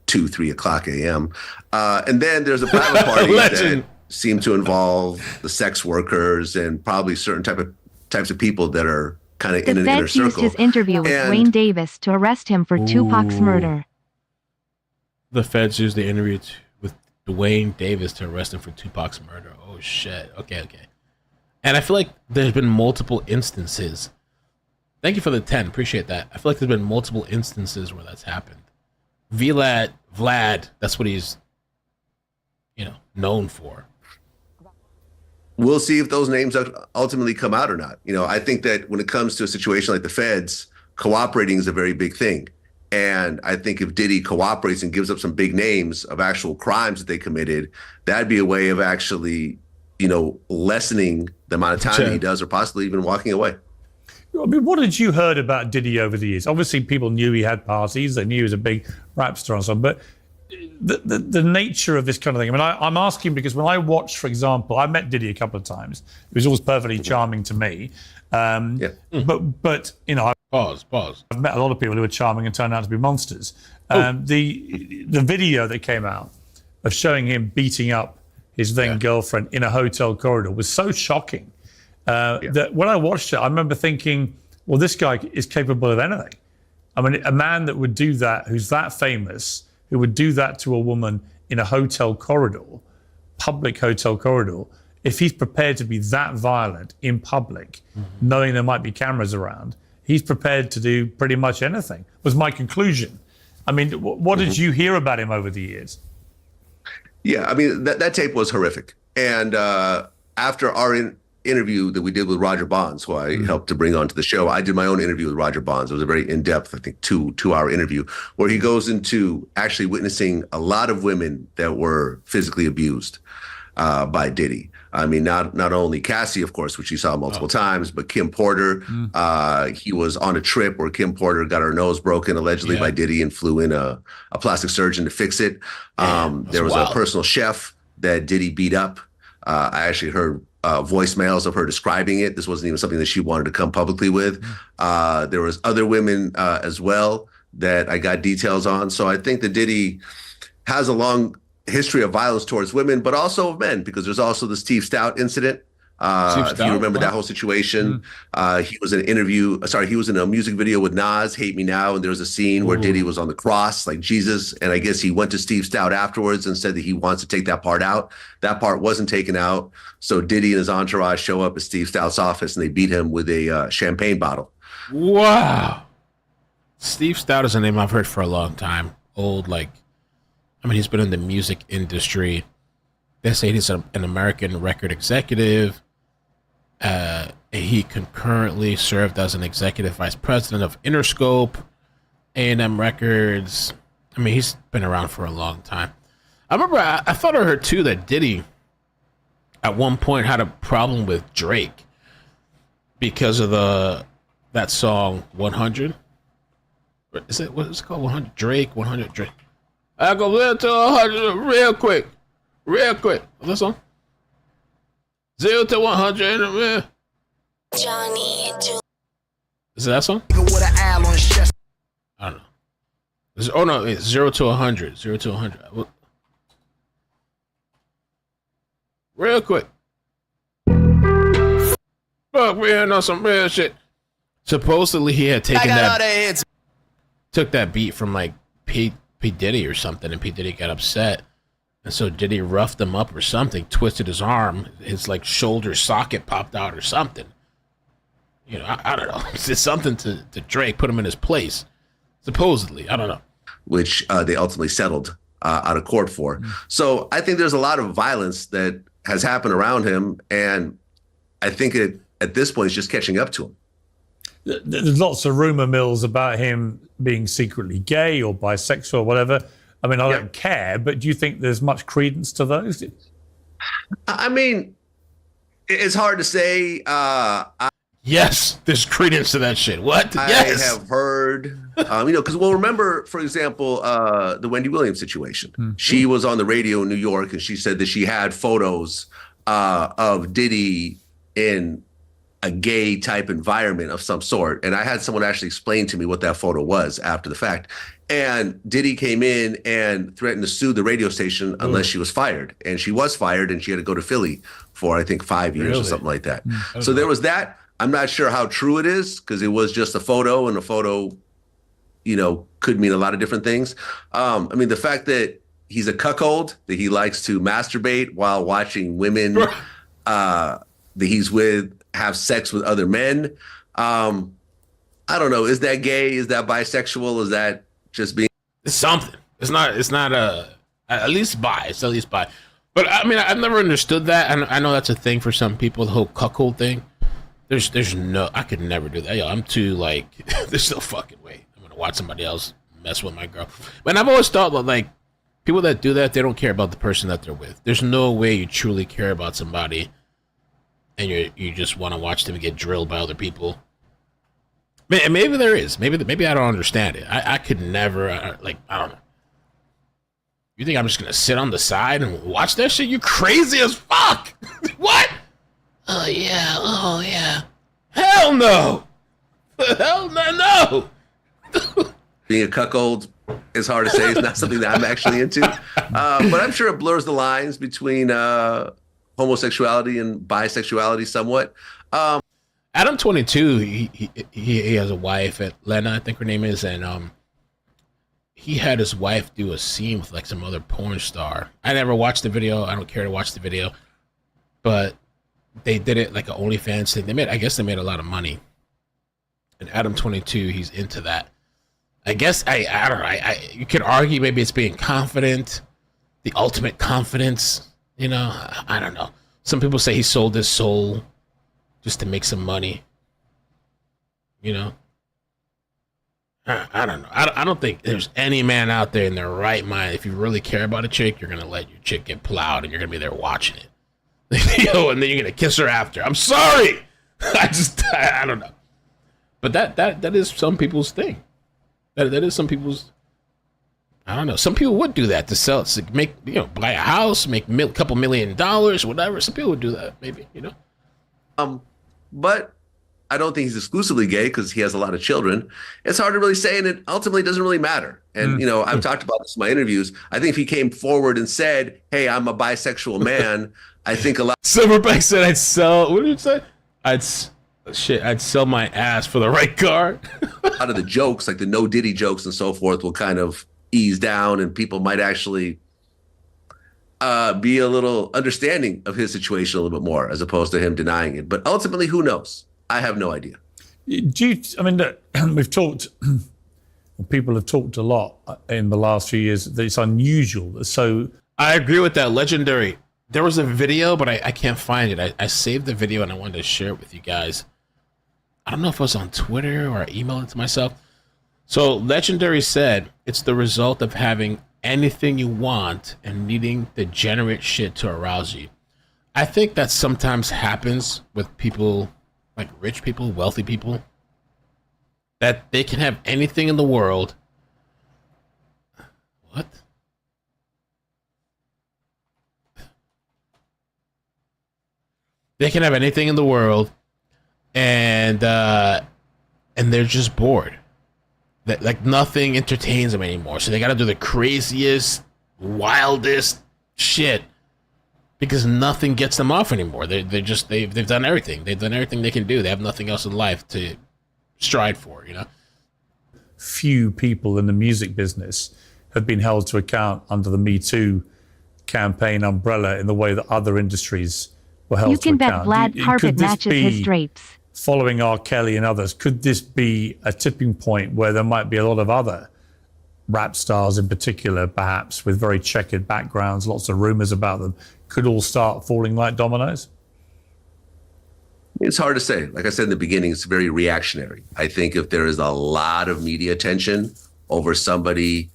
2, 3 o'clock a.m. And then there's a private party that seem to involve the sex workers and probably certain types of people that are kind of in an inner circle. The Fed used his interview with Wayne Davis to arrest him for Tupac's murder. The Feds used the interview with Dwayne Davis to arrest him for Tupac's murder. Oh, shit. Okay. And I feel like there's been multiple instances. Thank you for the 10. Appreciate that. I feel like there's been multiple instances where that's happened. Vlad, that's what he's, known for. We'll see if those names ultimately come out or not. I think that when it comes to a situation like the Feds, cooperating is a very big thing. And I think if Diddy cooperates and gives up some big names of actual crimes that they committed, that'd be a way of actually, lessening the amount of time that he does, or possibly even walking away. I mean, what had you heard about Diddy over the years? Obviously, people knew he had parties. They knew he was a big rap star and so on. But the nature of this kind of thing, I mean, I'm asking because when I watched, for example, I met Diddy a couple of times. He was always perfectly charming to me. But Pause. I've met a lot of people who are charming and turned out to be monsters. The video that came out of showing him beating up his then girlfriend in a hotel corridor was so shocking that when I watched it, I remember thinking, well, this guy is capable of anything. I mean, a man that would do that, who's that famous, who would do that to a woman in a hotel corridor, public hotel corridor, if he's prepared to be that violent in public, knowing there might be cameras around, he's prepared to do pretty much anything, was my conclusion. I mean, what did you hear about him over the years? Yeah, I mean, that tape was horrific. And after our interview that we did with Roger Bonds, who I helped to bring onto the show, I did my own interview with Roger Bonds. It was a very in-depth, I think, two-hour interview where he goes into actually witnessing a lot of women that were physically abused by Diddy. I mean, not only Cassie, of course, which you saw multiple times, but Kim Porter. He was on a trip where Kim Porter got her nose broken allegedly by Diddy and flew in a plastic surgeon to fix it. There was a personal chef that Diddy beat up. I actually heard voicemails of her describing it. This wasn't even something that she wanted to come publicly with. There was other women as well that I got details on. So I think that Diddy has a long history of violence towards women, but also of men, because there's also the Steve Stout incident. If you remember that whole situation, he was in a music video with Nas, Hate Me Now, and there was a scene where Diddy was on the cross like Jesus, and I guess he went to Steve Stout afterwards and said that he wants to take that part out. That part wasn't taken out, so Diddy and his entourage show up at Steve Stout's office and they beat him with a champagne bottle. Wow. Steve Stout is a name I've heard for a long time. He's been in the music industry. They say he's an American record executive. He concurrently served as an executive vice president of Interscope, A&M Records. I mean, he's been around for a long time. I remember I thought I heard too that Diddy at one point had a problem with Drake because of that song 100. What is it called? 100 Drake. I go live to 100 real quick. What's that song? 0 to 100. Johnny. Is it that song? I don't know. It's 0 to 100. 0 to 100. Real quick. Fuck, we ain't on some real shit. Supposedly he had taken took that beat from like P Diddy or something, and P Diddy got upset. And so Diddy roughed him up or something, twisted his arm, his like shoulder socket popped out or something. you know, I don't know. It's just something to Drake, put him in his place. Supposedly, I don't know. Which they ultimately settled out of court for. So I think there's a lot of violence that has happened around him, and I think at this point it's just catching up to him. There's lots of rumor mills about him being secretly gay or bisexual or whatever. I mean, I don't care, but do you think there's much credence to those? I mean, it's hard to say. Yes, there's credence to that shit. What? I have heard, because remember, for example, the Wendy Williams situation. Mm-hmm. She was on the radio in New York, and she said that she had photos of Diddy in a gay type environment of some sort. And I had someone actually explain to me what that photo was after the fact. And Diddy came in and threatened to sue the radio station unless she was fired. And she was fired, and she had to go to Philly for, I think, 5 years or something like that. So there was that. I'm not sure how true it is because it was just a photo, and a photo, could mean a lot of different things. The fact that he's a cuckold, that he likes to masturbate while watching women that he's with have sex with other men. I don't know. Is that gay? Is that bisexual? Is that just being? It's something. It's not at least bi. It's at least bi. But I mean, I've never understood that. And I know that's a thing for some people, the whole cuckold thing. There's no, I could never do that. Yo, I'm too there's no fucking way I'm gonna watch somebody else mess with my girl. But I've always thought that people that do that, they don't care about the person that they're with. There's no way you truly care about somebody, and you just want to watch them get drilled by other people. Maybe there is. Maybe I don't understand it. I could never I don't know. You think I'm just gonna sit on the side and watch that shit? You crazy as fuck. What? Oh yeah. Hell no. Hell no. Being a cuckold is hard to say. It's not something that I'm actually into. But I'm sure it blurs the lines between homosexuality and bisexuality somewhat. Adam 22, he has a wife at Lena, I think her name is, and he had his wife do a scene with some other porn star. I never watched the video. I don't care to watch the video, but they did it like an OnlyFans thing. I guess they made a lot of money. And Adam 22, he's into that. I guess I don't know. You could argue maybe it's being confident, the ultimate confidence. I don't know. Some people say he sold his soul just to make some money. I don't know. I don't think there's any man out there in their right mind. If you really care about a chick, you're gonna let your chick get plowed, and you're gonna be there watching it. And then you're gonna kiss her after. I'm sorry. I don't know. But that is some people's thing. That is some people's. I don't know. Some people would do that to make buy a house, make a couple $1 million, whatever. Some people would do that, maybe. But I don't think he's exclusively gay because he has a lot of children. It's hard to really say, and it ultimately doesn't really matter. And, I've talked about this in my interviews. I think if he came forward and said, hey, I'm a bisexual man, I think a lot. Silverback said I'd sell, what did you say? I'd sell my ass for the right car. A lot of the jokes, like the no Diddy jokes and so forth, will kind of ease down, and people might actually be a little understanding of his situation a little bit more, as opposed to him denying it. But ultimately, who knows? I have no idea. We've talked, people have talked a lot in the last few years that it's unusual. So I agree with that. Legendary. There was a video, but I can't find it. I saved the video and I wanted to share it with you guys. I don't know if it was on Twitter or I emailed it to myself. So Legendary said it's the result of having anything you want and needing degenerate shit to arouse you. I think that sometimes happens with people, like rich people, wealthy people, that they can have anything in the world. What? They can have anything in the world, and they're just bored. That nothing entertains them anymore. So they got to do the craziest, wildest shit because nothing gets them off anymore. They've done everything. They've done everything they can do. They have nothing else in life to stride for. Few people in the music business have been held to account under the Me Too campaign umbrella in the way that other industries were held to account. You can bet Vlad carpet matches his drapes. following R. Kelly and others, could this be a tipping point where there might be a lot of other rap stars in particular, perhaps with very checkered backgrounds, lots of rumors about them, could all start falling like dominoes? It's hard to say. Like I said in the beginning, it's very reactionary. I think if there is a lot of media attention over somebody,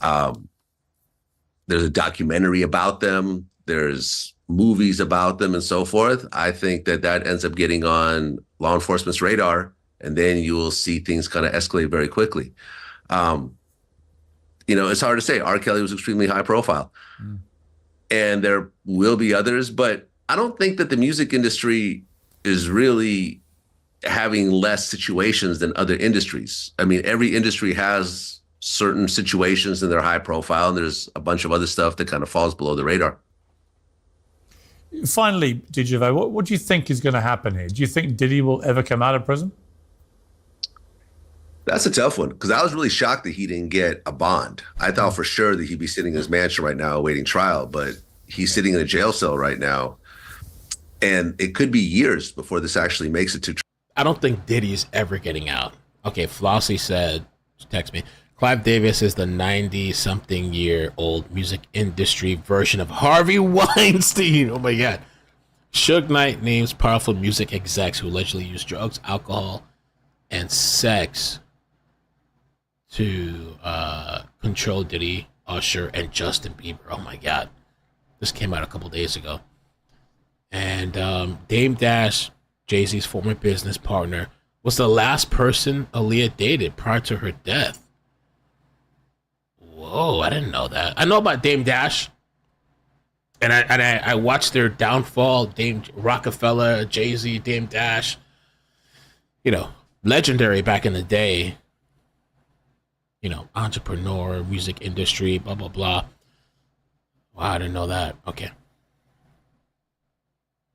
there's a documentary about them, there's movies about them and so forth, I think that ends up getting on law enforcement's radar, and then you will see things kind of escalate very quickly. It's hard to say. R. Kelly was extremely high profile. And there will be others, but I don't think that the music industry is really having less situations than other industries. I mean, every industry has certain situations and they're high profile, and there's a bunch of other stuff that kind of falls below the radar. Finally, DJ, what do you think is going to happen here? Do you think Diddy will ever come out of prison? That's a tough one, because I was really shocked that he didn't get a bond. I thought for sure that he'd be sitting in his mansion right now awaiting trial, but he's sitting in a jail cell right now. And it could be years before this actually makes it to trial. I don't think Diddy's ever getting out. Okay, Flossie said, text me, Clive Davis is the 90-something-year-old music industry version of Harvey Weinstein. Oh my God. Suge Knight names powerful music execs who allegedly use drugs, alcohol, and sex to control Diddy, Usher, and Justin Bieber. Oh my God. This came out a couple days ago. And Dame Dash, Jay-Z's former business partner, was the last person Aaliyah dated prior to her death. Whoa, I didn't know that. I know about Dame Dash. And I watched their downfall. Dame Rockefeller, Jay-Z, Dame Dash. Legendary back in the day. Entrepreneur, music industry, blah, blah, blah. Wow, I didn't know that. Okay.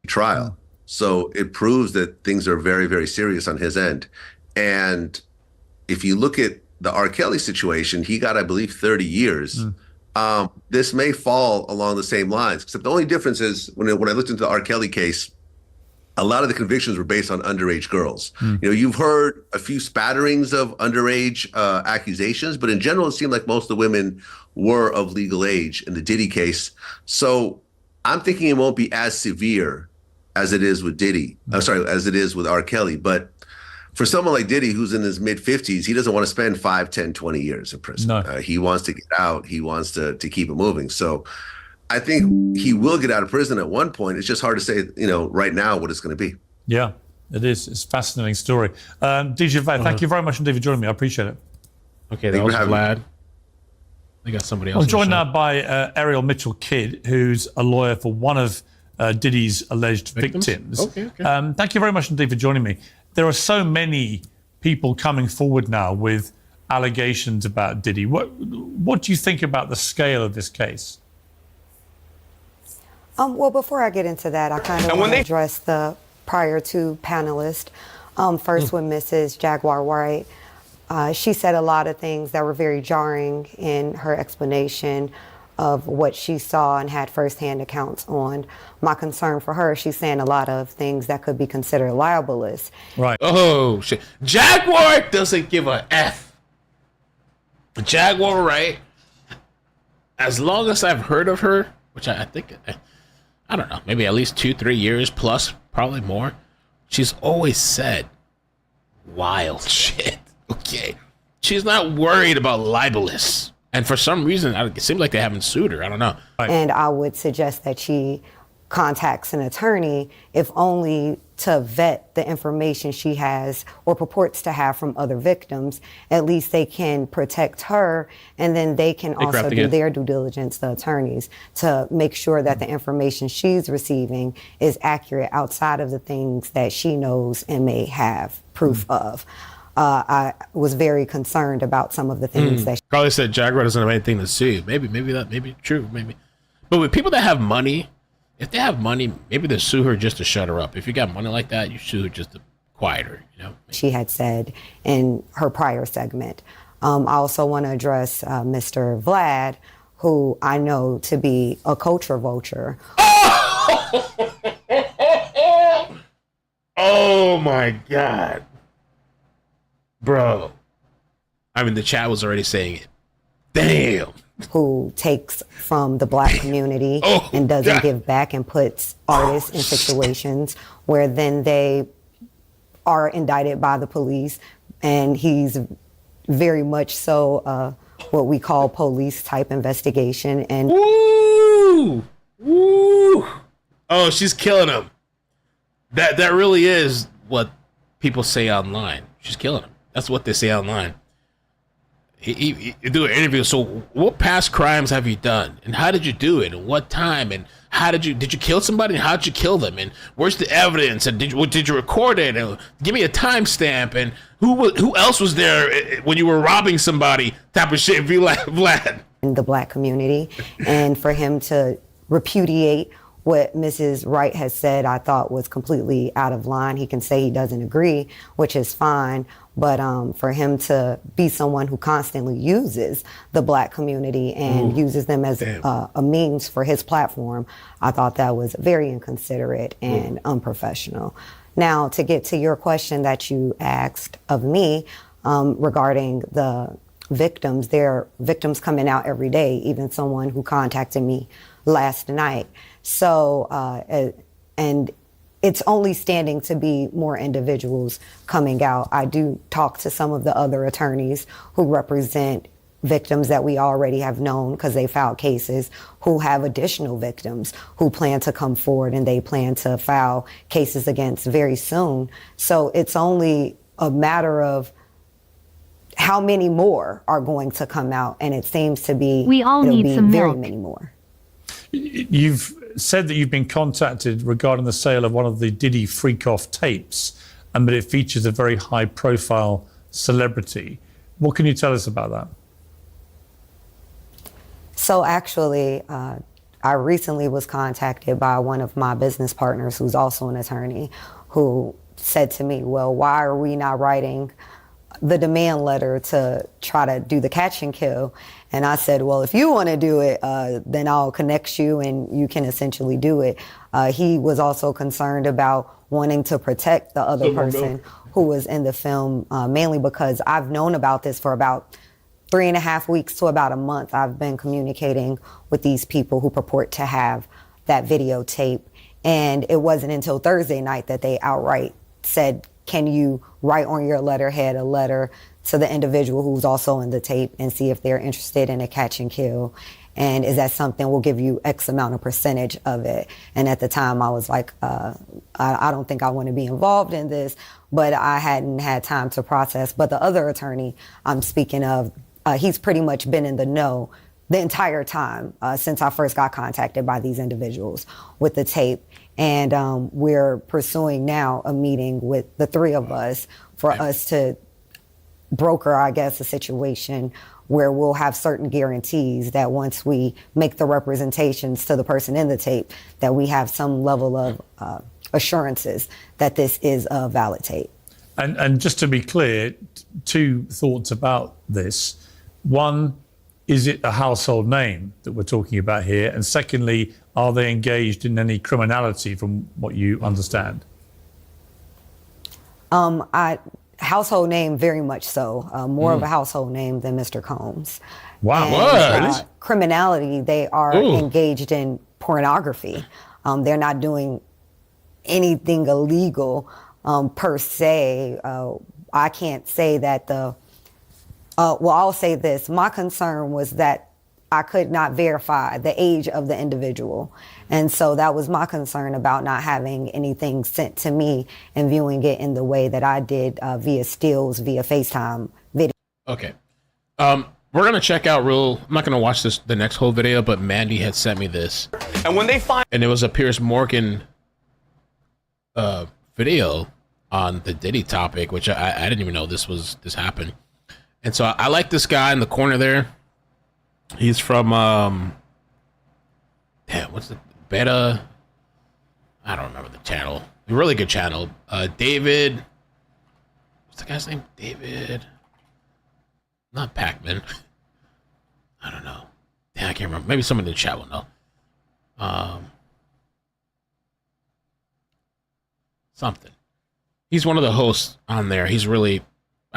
Trial. So it proves that things are very, very serious on his end. And if you look at the R. Kelly situation, he got, I believe, 30 years. This may fall along the same lines, except the only difference is when I looked into the R. Kelly case, a lot of the convictions were based on underage girls. You've heard a few spatterings of underage accusations, but in general, it seemed like most of the women were of legal age in the Diddy case. So I'm thinking it won't be as severe as it is with Diddy. As it is with R. Kelly. But for someone like Diddy, who's in his mid-50s, he doesn't want to spend 5, 10, 20 years in prison. No. He wants to get out. He wants to keep it moving. So I think he will get out of prison at one point. It's just hard to say, right now what it's going to be. Yeah, it is. It's a fascinating story. DJ Vlad, thank you very much indeed for joining me. I appreciate it. Okay, that was Vlad. We got somebody else. I'm joined now by Ariel Mitchell-Kidd, who's a lawyer for one of Diddy's alleged victims. Okay. Thank you very much indeed for joining me. There are so many people coming forward now with allegations about Diddy. What do you think about the scale of this case? Well, before I get into that, I kind of want to address the prior two panelists. First with Mrs. Jaguar Wright. She said a lot of things that were very jarring in her explanation of what she saw and had firsthand accounts on. My concern for her, she's saying a lot of things that could be considered libelous. Right. Oh, shit. Jaguar doesn't give a F. Jaguar Wright, as long as I've heard of her, which I think, I don't know, maybe at least 2-3 years plus, probably more, she's always said wild shit. Okay. She's not worried about libelous. And for some reason, it seems like they haven't sued her. I don't know. And I would suggest that she contacts an attorney, if only to vet the information she has or purports to have from other victims. At least they can protect her, and then they can also do their due diligence, the attorneys, to make sure that the information she's receiving is accurate outside of the things that she knows and may have proof of. I was very concerned about some of the things that Carly said Jaguar doesn't have anything to sue. Maybe that may be true. Maybe. But with people that have money, if they have money, maybe they sue her just to shut her up. If you got money like that, you sue her just to quiet her, She had said in her prior segment. I also want to address Mr. Vlad, who I know to be a culture vulture. Oh my God. Bro. I mean, the chat was already saying it. Damn. Who takes from the black community and doesn't give back and puts artists in situations where then they are indicted by the police. And he's very much so what we call police type investigation. And Woo! Woo! Oh, she's killing him. That really is what people say online. She's killing him. That's what they say online. He do an interview. So, what past crimes have you done, and how did you do it, and what time, and how did you kill somebody, and how did you kill them, and where's the evidence, and did you record it, and give me a timestamp, and who else was there when you were robbing somebody, type of shit. Be like Vlad. In the black community, and for him to repudiate what Mrs. Wright has said, I thought was completely out of line. He can say he doesn't agree, which is fine. But for him to be someone who constantly uses the black community and uses them as a means for his platform, I thought that was very inconsiderate and unprofessional. Now, to get to your question that you asked of me regarding the victims, there are victims coming out every day, even someone who contacted me last night. So, and it's only standing to be more individuals coming out. I do talk to some of the other attorneys who represent victims that we already have known because they filed cases, who have additional victims who plan to come forward and they plan to file cases against very soon. So it's only a matter of how many more are going to come out, and it seems to be We all it'll need be some very milk. many more. You've said that you've been contacted regarding the sale of one of the Diddy freak-off tapes, and that it features a very high-profile celebrity. What can you tell us about that? So actually, I recently was contacted by one of my business partners who's also an attorney, who said to me, well, why are we not writing the demand letter to try to do the catch and kill? And I said, well, if you want to do it, then I'll connect you and you can essentially do it. He was also concerned about wanting to protect the other person who was in the film, mainly because I've known about this for about 3.5 weeks to about a month. I've been communicating with these people who purport to have that videotape. And it wasn't until Thursday night that they outright said, can you write on your letterhead a letter to the individual who's also in the tape and see if they're interested in a catch and kill? And is that something, we'll give you X amount of percentage of it. And at the time I was like, I don't think I want to be involved in this, but I hadn't had time to process. But the other attorney I'm speaking of, he's pretty much been in the know the entire time since I first got contacted by these individuals with the tape. And we're pursuing now a meeting with the three of us for us to broker, I guess, a situation where we'll have certain guarantees that once we make the representations to the person in the tape, that we have some level of assurances that this is a valid tape. And just to be clear, two thoughts about this. One, is it a household name that we're talking about here? And secondly, are they engaged in any criminality from what you understand? Household name, very much so. More of a household name than Mr. Combs. Wow. And, What? Criminality, they are engaged in pornography. They're not doing anything illegal per se. I can't say that well, I'll say this. My concern was that I could not verify the age of the individual. And so that was my concern about not having anything sent to me and viewing it in the way that I did via stills, via FaceTime video. Okay. We're going to check out I'm not going to watch the next whole video, but Mandy had sent me this. And when they find... And it was a Piers Morgan video on the Diddy topic, which I didn't even know this happened. And so I like this guy in the corner there. He's from, what's the Beta? I don't remember the channel. A really good channel. David. What's the guy's name? David. Not Pac-Man. I don't know. Yeah, I can't remember. Maybe someone in the chat will know. Something. He's one of the hosts on there. I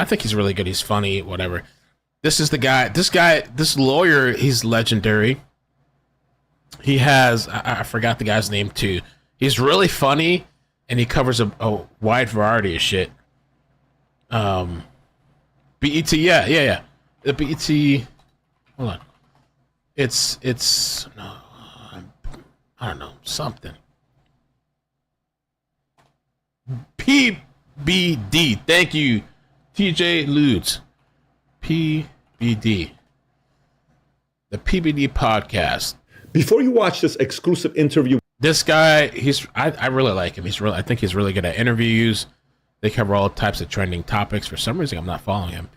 think he's really good. He's funny, whatever. This is the guy. This lawyer, he's legendary. He has, I forgot the guy's name too. He's really funny, and he covers a wide variety of shit. BET, yeah. The BET, hold on. It's no, I don't know, something. PBD. Thank you, TJ Ludes. PBD. The PBD podcast. Before you watch this exclusive interview, this guy, I really like him. I think he's really good at interviews. They cover all types of trending topics. For some reason, I'm not following him.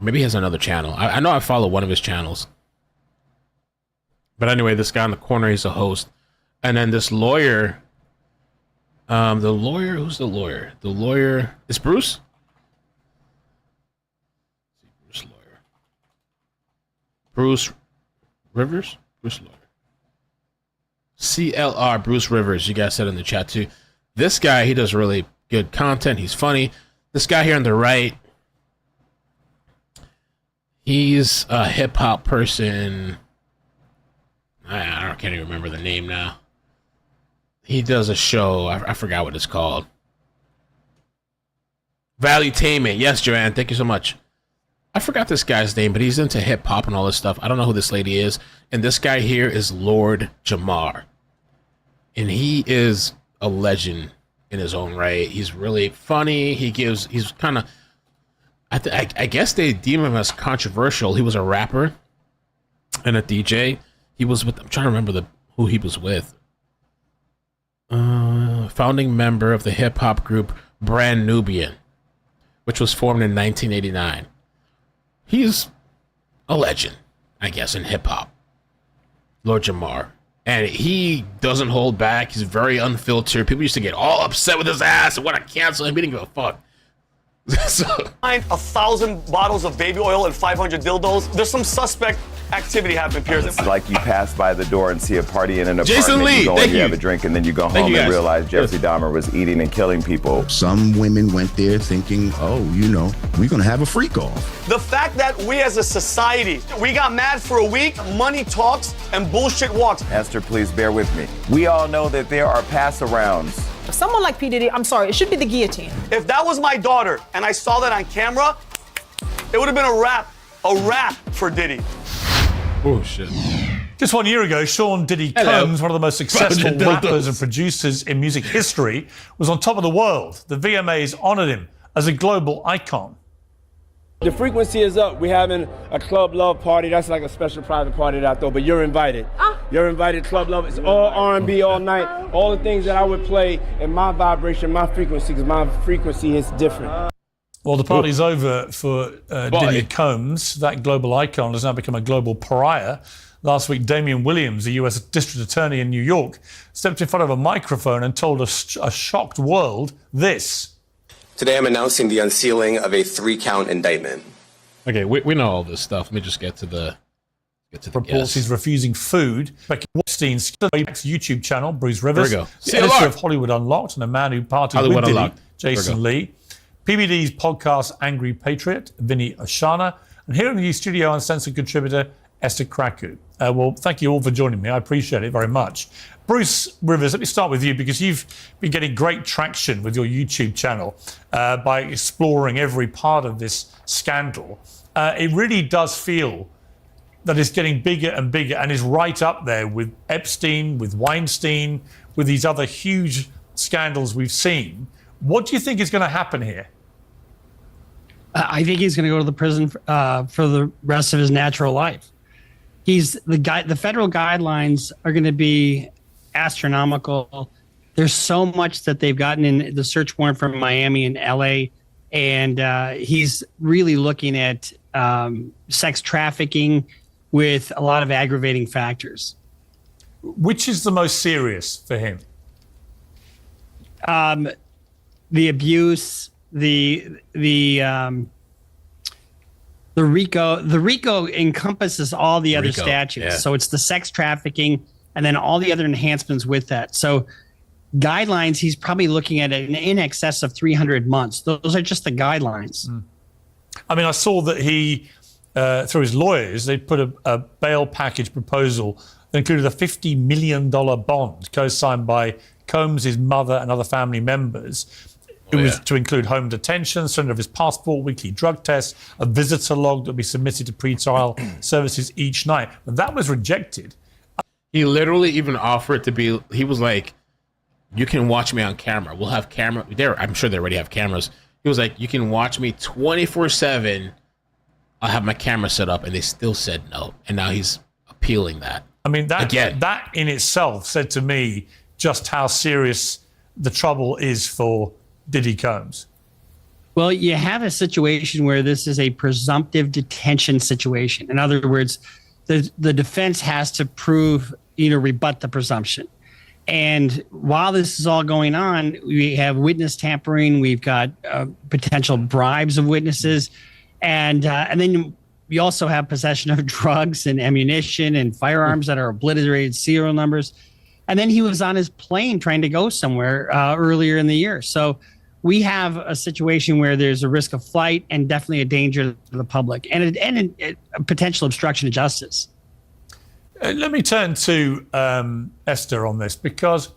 Maybe he has another channel. I know I follow one of his channels. But anyway, this guy in the corner, he's a host. And then this lawyer, who's the lawyer? The lawyer is Bruce? Bruce Lawyer. Bruce Rivers? Bruce Lawyer. CLR, Bruce Rivers. You guys said in the chat too. This guy, he does really good content. He's funny. This guy here on the right, he's a hip hop person. I can't even remember the name now. He does a show. I forgot what it's called. Valuetainment. Yes, Joanne. Thank you so much. I forgot this guy's name, but he's into hip hop and all this stuff. I don't know who this lady is. And this guy here is Lord Jamar. And he is a legend in his own right. He's really funny. He's kind of, I guess they deem him as controversial. He was a rapper and a DJ. He was with, I'm trying to remember who he was with. Founding member of the hip hop group Brand Nubian, which was formed in 1989. He's a legend, I guess, in hip hop. Lord Jamar. And he doesn't hold back. He's very unfiltered. People used to get all upset with his ass and want to cancel him. He didn't give a fuck. So, 1,000 bottles of baby oil and 500 dildos. There's some suspect activity happening, Piers. It's like you pass by the door and see a party in an apartment. Jason Lee, you go thank and you you. have a drink, and then you go home and realize Jeffrey Dahmer was eating and killing people. Some women went there thinking, oh, we're going to have a freak off. The fact that we as a society, we got mad for a week, money talks, and bullshit walks. Esther, please bear with me. We all know that there are pass-arounds. Someone like P. Diddy, I'm sorry, it should be the guillotine. If that was my daughter and I saw that on camera, it would have been a wrap for Diddy. Oh, shit. Just 1 year ago, Sean Diddy Combs, one of the most successful rappers and producers in music history, was on top of the world. The VMAs honored him as a global icon. the frequency is up. We're having a Club Love party. That's like a special private party that I throw, but you're invited. You're invited, Club Love. It's all R&B all night. All the things that I would play in my vibration, my frequency, because my frequency is different. Well, the party's over for Diddy Combs. That global icon has now become a global pariah. Last week, Damian Williams, a U.S. district attorney in New York, stepped in front of a microphone and told a shocked world this. Today, I'm announcing the unsealing of a 3-count indictment. Okay, we know all this stuff. Let me just get to the reports he's refusing food. Becky Weinstein's YouTube channel, Bruce Rivers, There we go. the editor of Hollywood Unlocked, and a man who partied with Diddy, Jason Lee. PBD's podcast, Angry Patriot, Vinny Oshana, and here in the studio, uncensored contributor, Esther Kraku. Well, thank you all for joining me. I appreciate it very much. Bruce Rivers, let me start with you because you've been getting great traction with your YouTube channel by exploring every part of this scandal. It really does feel that it's getting bigger and bigger and is right up there with Epstein, with Weinstein, with these other huge scandals we've seen. What do you think is going to happen here? I think he's going to go to the prison for the rest of his natural life. The federal guidelines are going to be astronomical. There's so much that they've gotten in the search warrant from Miami and LA, and he's really looking at sex trafficking with a lot of aggravating factors. Which is the most serious for him? The abuse, the RICO encompasses all the other statutes. Yeah. So it's the sex trafficking and then all the other enhancements with that. So guidelines, he's probably looking at in excess of 300 months. Those are just the guidelines. I mean, I saw that he, through his lawyers, they put a bail package proposal that included a $50 million bond co-signed by Combs, his mother, and other family members. It was to include home detention, surrender of his passport, weekly drug tests, a visitor log that would be submitted to pretrial services each night. But that was rejected. He literally even offered to be, he was like, you can watch me on camera. We'll have camera there. I'm sure they already have cameras. He was like, you can watch me 24/7. I'll have my camera set up. And they still said no. And now he's appealing that. I mean, that in itself said to me just how serious the trouble is for Diddy Combs. Well, you have a situation where this is a presumptive detention situation. In other words, the defense has to prove, rebut the presumption. And while this is all going on, we have witness tampering, we've got potential bribes of witnesses, and then we also have possession of drugs and ammunition and firearms that are obliterated serial numbers. And then he was on his plane trying to go somewhere earlier in the year. So we have a situation where there's a risk of flight and definitely a danger to the public and a potential obstruction of justice. Let me turn to Esther on this, because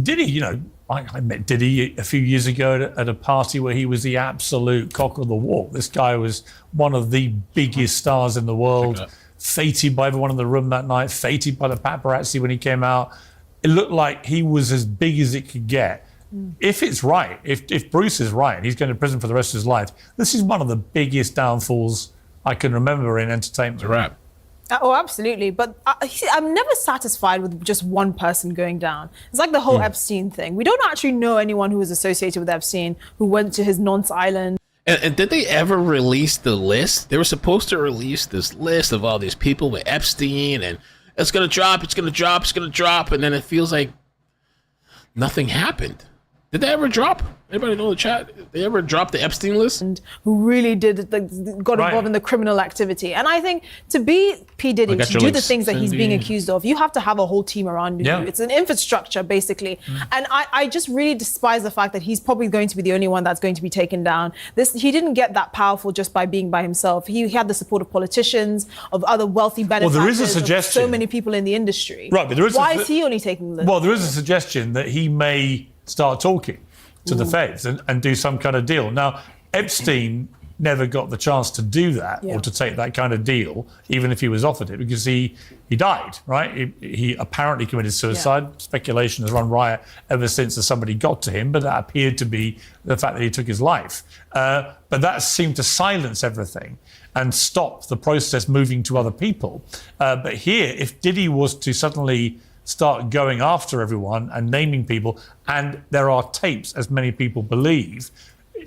Diddy, I met Diddy a few years ago at a party where he was the absolute cock of the walk. This guy was one of the biggest stars in the world, feted by everyone in the room that night, feted by the paparazzi when he came out. It looked like he was as big as it could get. If it's right, if Bruce is right, he's going to prison for the rest of his life. This is one of the biggest downfalls I can remember in entertainment. Right. Oh, absolutely. But I'm never satisfied with just one person going down. It's like the whole Epstein thing. We don't actually know anyone who was associated with Epstein who went to his nonce island. And did they ever release the list? They were supposed to release this list of all these people with Epstein, and it's going to drop, it's going to drop, it's going to drop, and then it feels like nothing happened. Did they ever drop? Anybody know in the chat? Did they ever drop the Epstein list? And who really got involved in the criminal activity. And I think to be P. Diddy, to do the things that he's being accused of, you have to have a whole team around you. It's an infrastructure, basically. And I just really despise the fact that he's probably going to be the only one that's going to be taken down. He didn't get that powerful just by being by himself. He had the support of politicians, of other wealthy benefactors, there is a suggestion. of so many people in the industry. Right, but why is he only taking the... Well, there is a suggestion that he may start talking to the feds and do some kind of deal. Now, Epstein never got the chance to do that or to take that kind of deal, even if he was offered it, because he died, right? He apparently committed suicide. Speculation has run riot ever since somebody got to him, but that appeared to be the fact that he took his life. But that seemed to silence everything and stop the process moving to other people. But here, if Diddy was to suddenly start going after everyone and naming people, and there are tapes, as many people believe,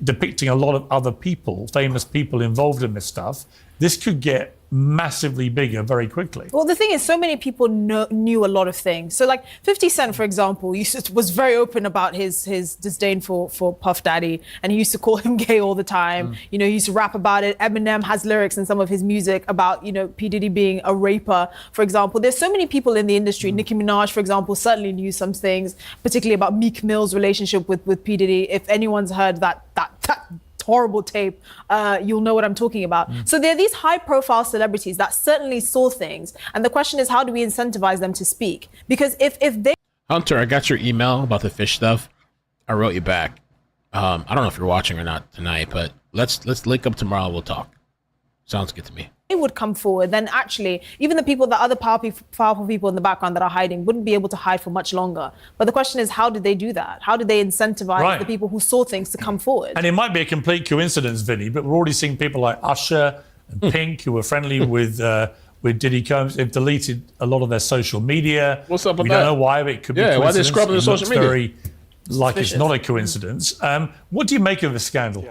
depicting a lot of other people, famous people involved in this stuff, this could get massively bigger very quickly. Well, the thing is, so many people knew a lot of things. So like 50 Cent, for example, was very open about his disdain for Puff Daddy, and he used to call him gay all the time. He used to rap about it. Eminem has lyrics in some of his music about, P. Diddy being a raper, for example. There's so many people in the industry. Nicki Minaj, for example, certainly knew some things, particularly about Meek Mill's relationship with P. Diddy. If anyone's heard that horrible tape, you'll know what I'm talking about. So there are these high-profile celebrities that certainly saw things, and the question is, how do we incentivize them to speak? Because if they... Hunter, I got your email about the fish stuff. I wrote you back. I don't know if you're watching or not tonight, but let's link up tomorrow. We'll talk. Sounds good to me. would come forward, then actually, even the other powerful people in the background that are hiding wouldn't be able to hide for much longer. But the question is, how did they do that? How did they incentivize the people who saw things to come forward? And it might be a complete coincidence, Vinny, but we're already seeing people like Usher and Pink, who were friendly with Diddy Combs. They've deleted a lot of their social media. What's up with that? We don't know why, but it could be coincidence. Why are they scrubbing the social media? Very like it's not a coincidence. What do you make of the scandal?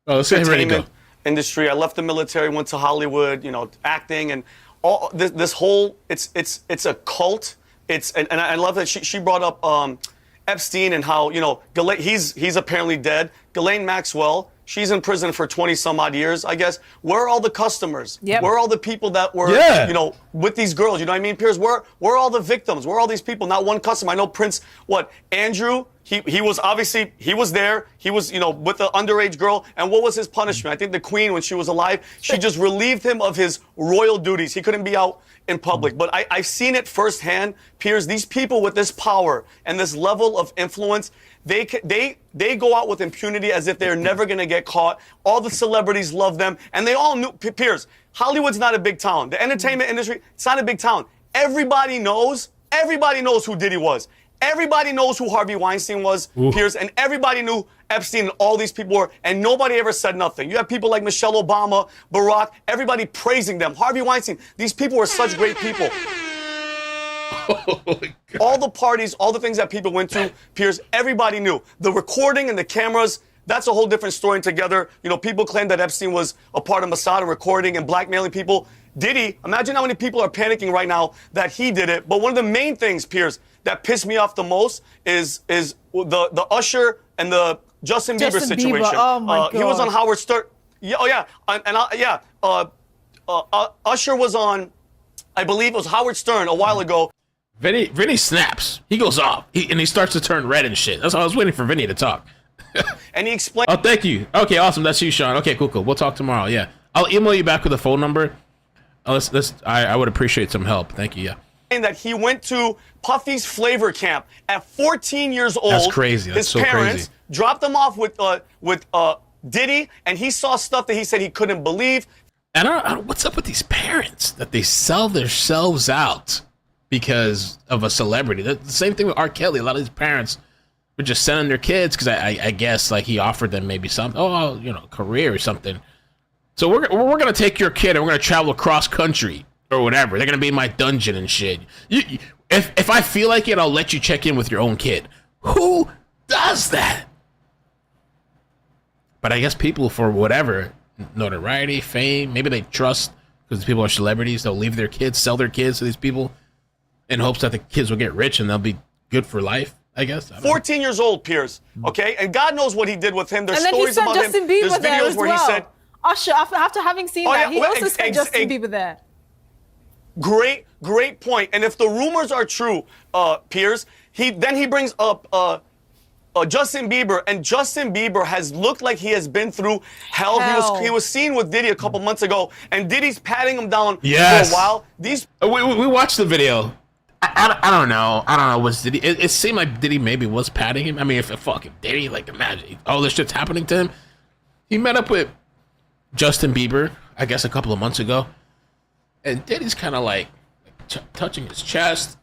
Oh, let's get ready to go. Industry. I left the military, went to Hollywood, acting, and all this whole it's a cult. And I love that she brought up Epstein and how he's apparently dead. Ghislaine Maxwell, She's in prison for 20 some odd years, I guess. Where are all the customers? Yep. Where are all the people that were, you know, with these girls? You know what I mean, Piers? Where are all the victims? Where are all these people? Not one customer. I know Prince, Andrew, he was obviously, he was there. He was, you know, with the underage girl. And what was his punishment? I think the queen, when she was alive, she just relieved him of his royal duties. He couldn't be out in public. But I've seen it firsthand, Piers. These people with this power and this level of influence, they go out with impunity as if they're never going to get caught. All the celebrities love them. And they all knew, Piers, Hollywood's not a big town. The entertainment industry, it's not a big town. Everybody knows who Diddy was. Everybody knows who Harvey Weinstein was, Piers, and everybody knew Epstein and all these people were, and nobody ever said nothing. You have people like Michelle Obama, Barack, everybody praising them. Harvey Weinstein, these people were such great people. All the parties, all the things that people went to, Piers, everybody knew. The recording and the cameras, that's a whole different story together. You know, people claim that Epstein was a part of Mossad and recording and blackmailing people. Diddy, imagine how many people are panicking right now that he did it. But one of the main things, Piers, that pissed me off the most is the Usher and the Justin Bieber situation. Oh my God. He was on Howard Stern. Usher was on, I believe it was Howard Stern a while ago. Vinny snaps. He goes off. He starts to turn red and shit. That's why I was waiting for Vinny to talk. And he explained. Oh, thank you. Okay, awesome. That's you, Sean. Okay, cool. We'll talk tomorrow. Yeah, I'll email you back with a phone number. I would appreciate some help. Thank you. Yeah. That he went to Puffy's flavor camp at 14 years old. That's crazy. That's his so parents crazy. Dropped him off with Diddy, and he saw stuff that he said he couldn't believe. And I don't, what's up with these parents that they sell themselves out because of a celebrity? The same thing with R. Kelly. A lot of these parents were just sending their kids because I guess like he offered them maybe something, career or something. So we're gonna take your kid and we're gonna travel across country or whatever. They're gonna be in my dungeon and shit. If I feel like it, I'll let you check in with your own kid. Who does that? But I guess people, for whatever notoriety, fame, maybe they trust because people are celebrities. They'll leave their kids, sell their kids to these people in hopes that the kids will get rich and they'll be good for life. I guess. 14 years old, Piers. Okay, and God knows what he did with him. There's and then stories he sent about Justin him. Bieber There's there videos as where well. he said, Usher, after having seen that, he also sent Justin Bieber there. Great point. And if the rumors are true, Piers, he brings up Justin Bieber, and Justin Bieber has looked like he has been through hell. He was seen with Diddy a couple months ago, and Diddy's patting him down for a while. We watched the video. I don't know. Was Diddy? It seemed like Diddy maybe was patting him. I mean, if fucking Diddy, like, imagine all this shit's happening to him. He met up with Justin Bieber, I guess, a couple of months ago, and Diddy's kind of like touching his chest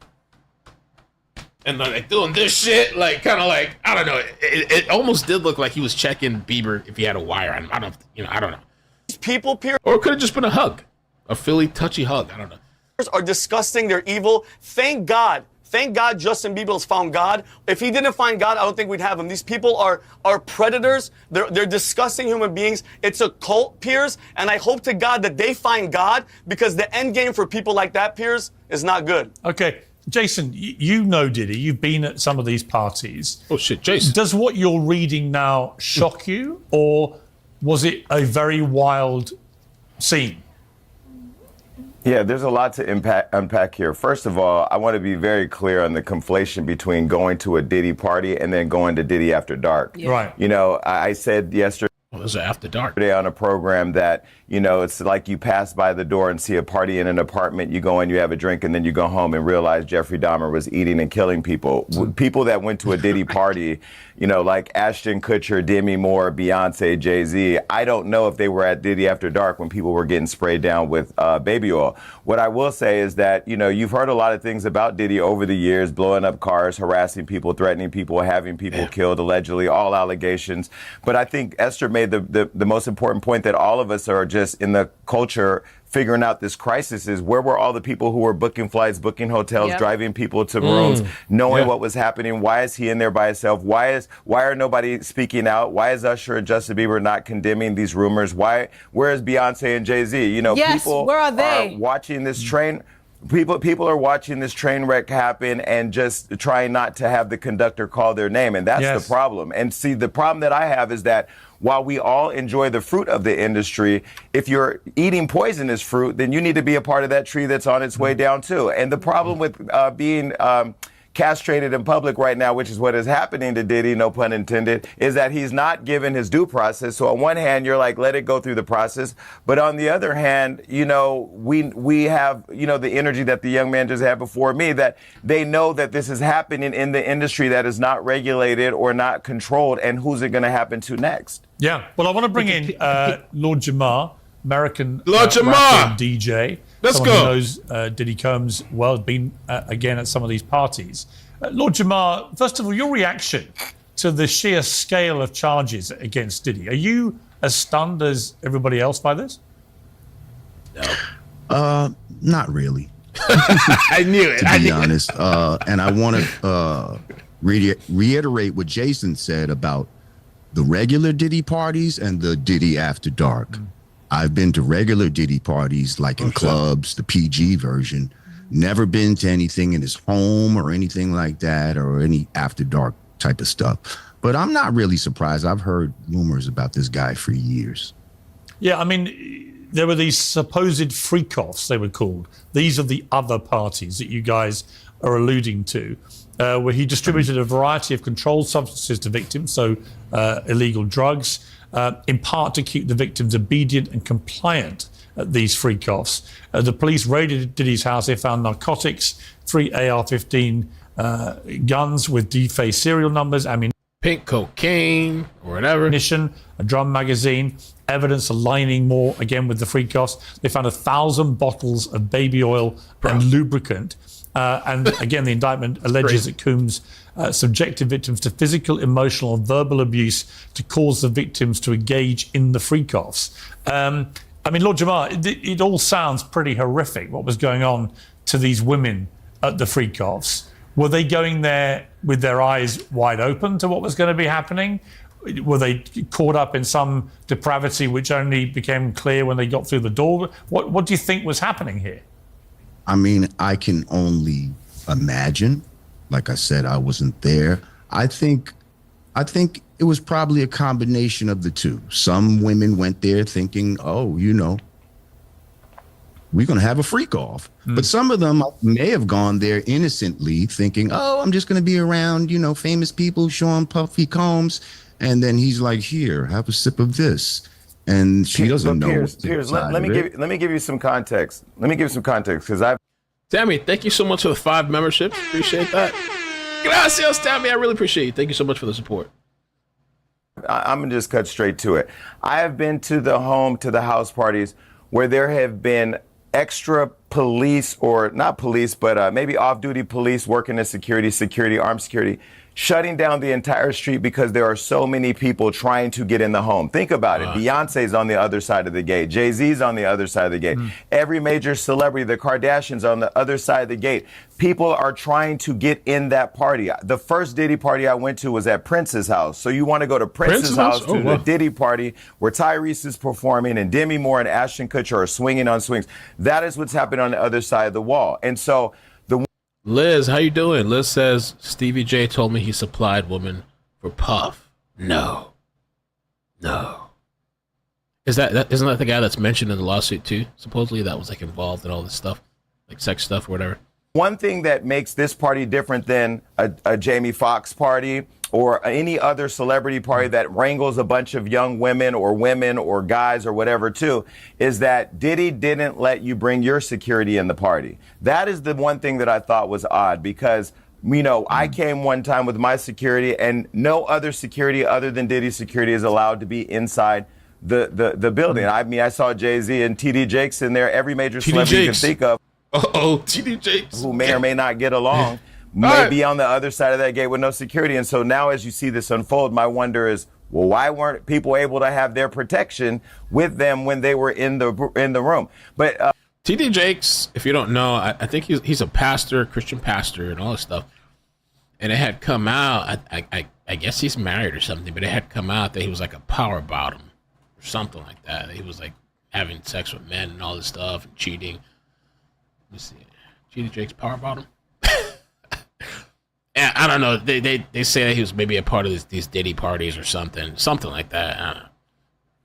and like doing this shit, like kind of like, I don't know. It almost did look like he was checking Bieber if he had a wire on him. I don't know. People, Piers, or it could have just been a hug, a Philly touchy hug. I don't know. Are disgusting. They're evil. Thank God Justin Bieber has found God. If he didn't find God, I don't think we'd have him. These people are predators. They're disgusting human beings. It's a cult, Piers, and I hope to God that they find God, because the end game for people like that, Piers, is not good. Okay, Jason, you know Diddy. You've been at some of these parties. Oh shit, Jason. Does what you're reading now shock you, or was it a very wild scene? Yeah, there's a lot to unpack here. First of all, I want to be very clear on the conflation between going to a Diddy party and then going to Diddy After Dark. Yeah. Right. You know, I said yesterday. Well, those are After Dark. On a program that, you know, it's like you pass by the door and see a party in an apartment, you go in, you have a drink, and then you go home and realize Jeffrey Dahmer was eating and killing people. People that went to a Diddy party, you know, like Ashton Kutcher, Demi Moore, Beyonce, Jay-Z, I don't know if they were at Diddy After Dark when people were getting sprayed down with baby oil. What I will say is that, you know, you've heard a lot of things about Diddy over the years, blowing up cars, harassing people, threatening people, having people killed, allegedly, all allegations. But I think Esther made the most important point that all of us are just in the culture figuring out this crisis is, where were all the people who were booking flights, booking hotels, driving people to rooms, knowing what was happening? Why is he in there by himself? Why are nobody speaking out? Why is Usher and Justin Bieber not condemning these rumors? Where is Beyonce and Jay-Z? You know, people where are they? watching this train People are watching this train wreck happen and just trying not to have the conductor call their name, and that's the problem. And see, the problem that I have is that while we all enjoy the fruit of the industry, if you're eating poisonous fruit, then you need to be a part of that tree that's on its way down too. And the problem with being castrated in public right now, which is what is happening to Diddy, no pun intended, is that he's not given his due process. So on one hand, you're like, let it go through the process. But on the other hand, we have, the energy that the young man just had before me, that they know that this is happening in the industry that is not regulated or not controlled. And who's it going to happen to next? Yeah. Well, I want to bring in Lord Jamar, American Lord Jamar, rapper and DJ. Let's someone go. Who knows Diddy Combs well, been again at some of these parties. Lord Jamar, first of all, your reaction to the sheer scale of charges against Diddy. Are you as stunned as everybody else by this? Not really. I knew it. To be honest, and I want to reiterate what Jason said about the regular Diddy parties and the Diddy After Dark. I've been to regular Diddy parties, like in clubs, the PG version. Never been to anything in his home or anything like that, or any After Dark type of stuff. But I'm not really surprised. I've heard rumors about this guy for years. Yeah, I mean, there were these supposed freak-offs, they were called. These are the other parties that you guys are alluding to, where he distributed a variety of controlled substances to victims, so illegal drugs, in part to keep the victims obedient and compliant at these freak-offs. The police raided Diddy's house. They found narcotics, 3 AR-15 guns with defaced serial numbers, pink cocaine or whatever, ammunition, a drum magazine, evidence aligning more again with the freak-offs. They found 1,000 bottles of baby oil and lubricant. And again, the indictment alleges that Combs subjected victims to physical, emotional, and verbal abuse to cause the victims to engage in the freak-offs. Lord Jamar, it all sounds pretty horrific, what was going on to these women at the freak-offs. Were they going there with their eyes wide open to what was going to be happening? Were they caught up in some depravity which only became clear when they got through the door? What do you think was happening here? I mean, I can only imagine. Like I said, I wasn't there. I think it was probably a combination of the two. Some women went there thinking, oh, we're going to have a freak off. But some of them may have gone there innocently thinking, oh, I'm just going to be around, famous people showing puffy combs. And then he's like, here, have a sip of this. And she doesn't know. Piers, let me give you some context. Let me give you some context because Tammy, thank you so much for the 5 memberships. Appreciate that. Gracias, Tammy. I really appreciate it. Thank you so much for the support. I'm gonna just cut straight to it. I have been to the house parties where there have been extra police, or not police, but maybe off-duty police working as security, armed security, shutting down the entire street because there are so many people trying to get in the home. Think about it. Beyonce's on the other side of the gate. Jay-Z's on the other side of the gate. Every major celebrity, the Kardashians, on the other side of the gate. People are trying to get in that party. The first Diddy party I went to was at Prince's house. So you want to go to Prince's house to the Diddy party where Tyrese is performing and Demi Moore and Ashton Kutcher are swinging on swings. That is what's happening on the other side of the wall. And so Liz, how you doing? Liz says, Stevie J told me he supplied women for Puff. No. Isn't that the guy that's mentioned in the lawsuit too? Supposedly that was involved in all this stuff, like sex stuff or whatever. One thing that makes this party different than a Jamie Foxx party or any other celebrity party that wrangles a bunch of young women or guys or whatever too, is that Diddy didn't let you bring your security in the party. That is the one thing that I thought was odd because, I came one time with my security and no other security other than Diddy's security is allowed to be inside the building. I mean, I saw Jay-Z and TD Jakes in there, every major celebrity you can think of. TD Jakes. Who may or may not get along. May be on the other side of that gate with no security. And so now as you see this unfold, my wonder is, well, why weren't people able to have their protection with them when they were in the room? But TD Jakes, if you don't know, I think he's a pastor, Christian pastor and all this stuff. And it had come out, I guess he's married or something, but it had come out that he was like a power bottom or something like that. He was like having sex with men and all this stuff and cheating. Let me see. TD Jakes power bottom. And I don't know. They say that he was maybe a part of these Diddy parties or something like that. I don't know.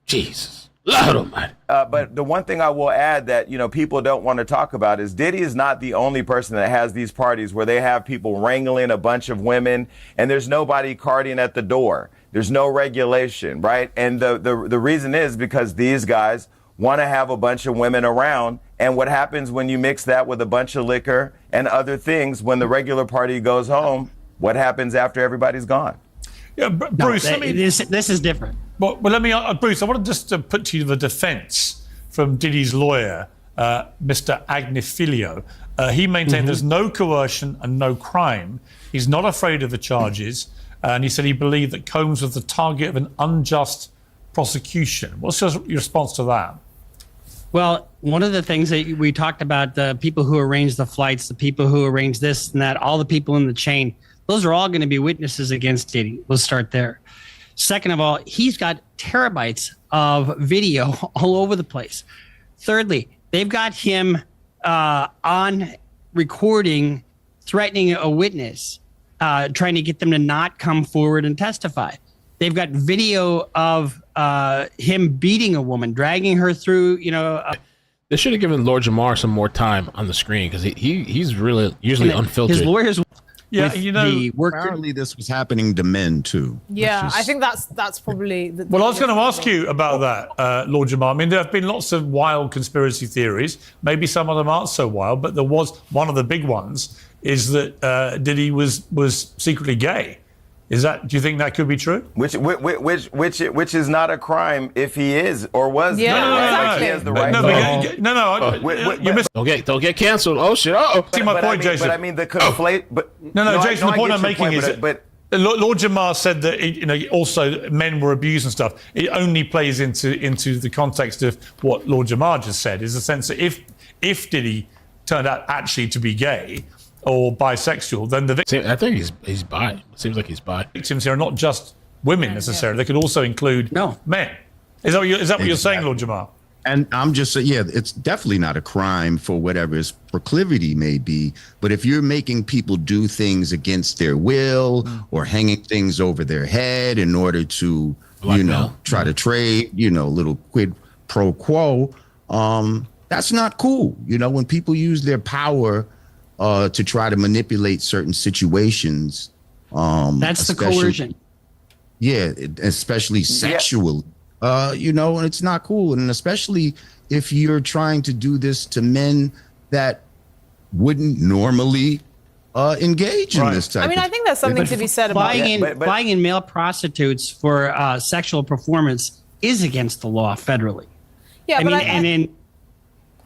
Jesus, Lord Almighty. But the one thing I will add that people don't want to talk about is Diddy is not the only person that has these parties where they have people wrangling a bunch of women and there's nobody carding at the door. There's no regulation, right? And the reason is because these guys want to have a bunch of women around. And what happens when you mix that with a bunch of liquor and other things, when the regular party goes home, what happens after everybody's gone? Yeah, Bruce, this is different. But let me, Bruce, I want to just put to you the defense from Diddy's lawyer, Mr. Agnifilio. He maintained there's no coercion and no crime. He's not afraid of the charges. And he said he believed that Combs was the target of an unjust prosecution. What's your response to that? Well, one of the things that we talked about, the people who arranged the flights, the people who arranged this and that, all the people in the chain, those are all going to be witnesses against Diddy. Let's start there. Second of all, he's got terabytes of video all over the place. Thirdly, they've got him on recording, threatening a witness, trying to get them to not come forward and testify. They've got video of him beating a woman, dragging her through, They should have given Lord Jamar some more time on the screen because he's really usually unfiltered. His lawyers... Yeah, apparently this was happening to men too. Yeah, I think that's probably... Well, I was going to ask you about that, Lord Jamar. I mean, there have been lots of wild conspiracy theories. Maybe some of them aren't so wild, but there was one of the big ones is that Diddy was secretly gay. Do you think that could be true? Which is not a crime if he is or was. Yeah, exactly. He has the right. You missed. Don't get canceled. Oh shit! See my point, Jason. But I mean the conflate. Jason. The point I'm making is that Lord Jamar said that also men were abused and stuff. It only plays into the context of what Lord Jamar just said. Is the sense that if Diddy turned out actually to be gay or bisexual, then the victim... I think he's bi. It seems like he's bi. Victims here are not just women necessarily. They could also include men. Is that what you're saying, Lord Jamar? And I'm just saying, it's definitely not a crime for whatever his proclivity may be. But if you're making people do things against their will or hanging things over their head in order to, try to trade, little quid pro quo, that's not cool. When people use their power to try to manipulate certain situations. That's the coercion. Yeah, especially sexually. And it's not cool. And especially if you're trying to do this to men that wouldn't normally engage in this type. I think there's something to be said about buying in male prostitutes for sexual performance is against the law federally. Yeah,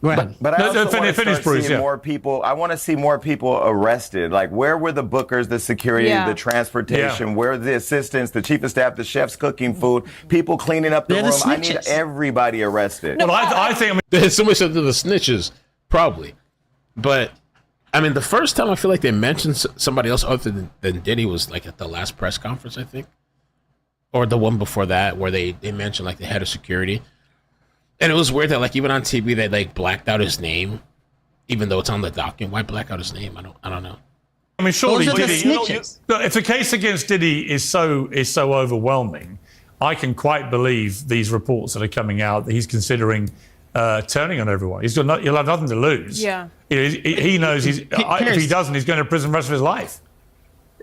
Go ahead. But I also want to finish, Bruce, seeing more people. I want to see more people arrested. Like, where were the bookers, the security, the transportation? Where are the assistants, the chief of staff, the chefs cooking food, people cleaning up the room? I need everybody arrested. Well, I think somebody said to the snitches, probably. But I mean, the first time I feel like they mentioned somebody else other than Diddy was like at the last press conference, I think, or the one before that, where they mentioned like the head of security. And it was weird that like even on TV they like blacked out his name, even though it's on the document. Why black out his name? I don't know. I mean, surely Diddy. If the case against Diddy is so overwhelming, I can quite believe these reports that are coming out that he's considering turning on everyone. He'll have nothing to lose. Yeah. He knows if he doesn't, he's going to prison the rest of his life.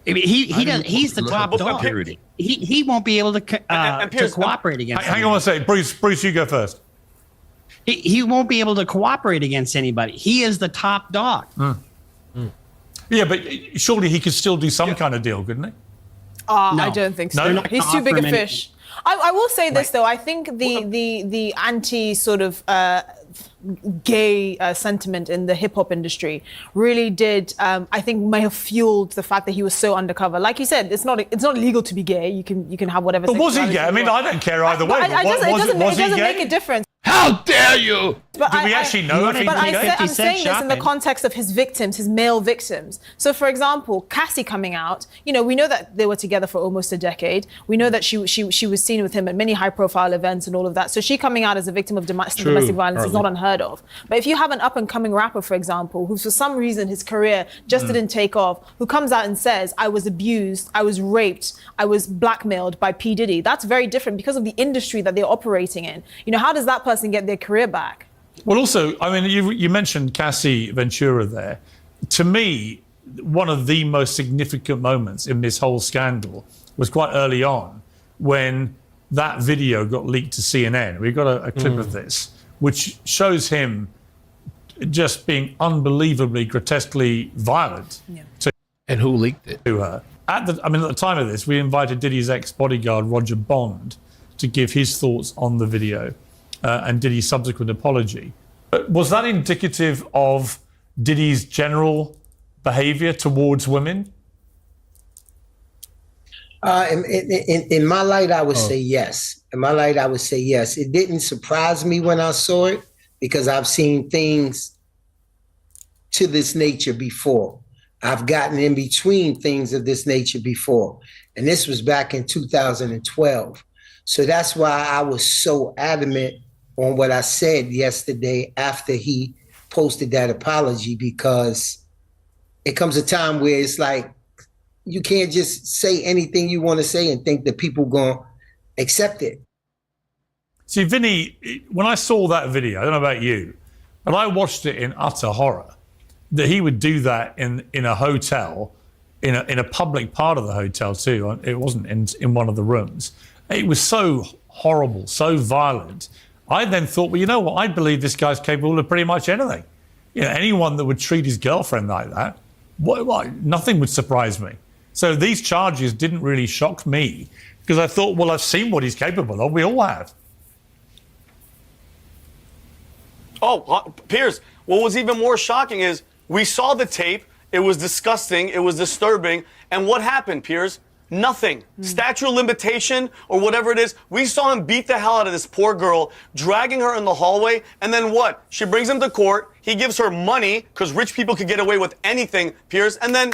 I mean, he's the top dog. He won't be able to cooperate against. Hang on a second, Bruce, you go first. He won't be able to cooperate against anybody. He is the top dog. Yeah, but surely he could still do some kind of deal, couldn't he? No. I don't think so. He's too big a fish. I will say this though. I think the anti sort of gay sentiment in the hip hop industry really did. I think may have fueled the fact that he was so undercover. Like you said, it's not illegal to be gay. You can have whatever. But was he gay? I mean, I don't care either way. It doesn't make a difference. How dare you? But Do we actually know if he But did it? I'm saying this in the context of his victims, his male victims. So, for example, Cassie coming out, we know that they were together for almost a decade. We know that she was seen with him at many high-profile events and all of that. So she coming out as a victim of domestic violence is not unheard of. But if you have an up-and-coming rapper, for example, who for some reason his career just didn't take off, who comes out and says, I was abused, I was raped, I was blackmailed by P. Diddy, that's very different because of the industry that they're operating in. How does that person get their career back? Well, also, I mean, you mentioned Cassie Ventura there. To me, one of the most significant moments in this whole scandal was quite early on when that video got leaked to CNN. We've got a clip of this, which shows him just being unbelievably, grotesquely violent. Yeah. And who leaked it? To her. At the time of this, we invited Diddy's ex-bodyguard, Roger Bond, to give his thoughts on the video. And Diddy's subsequent apology. But was that indicative of Diddy's general behavior towards women? In my light, I would say yes. In my light, I would say yes. It didn't surprise me when I saw it because I've seen things to this nature before. I've gotten in between things of this nature before. And this was back in 2012. So that's why I was so adamant on what I said yesterday after he posted that apology, because it comes a time where it's like, you can't just say anything you want to say and think that people going to accept it. See, Vinny, when I saw that video, I don't know about you, but I watched it in utter horror, that he would do that in a hotel, in a public part of the hotel too. It wasn't in one of the rooms. It was so horrible, so violent. I then thought, well, you know what? I believe this guy's capable of pretty much anything. Anyone that would treat his girlfriend like that, nothing would surprise me. So these charges didn't really shock me because I thought, well, I've seen what he's capable of. We all have. Oh, Piers, what was even more shocking is we saw the tape. It was disgusting. It was disturbing. And what happened, Piers? Nothing. Statute of limitation or whatever it is. We saw him beat the hell out of this poor girl, dragging her in the hallway. And then what? She brings him to court. He gives her money because rich people could get away with anything, Piers. And then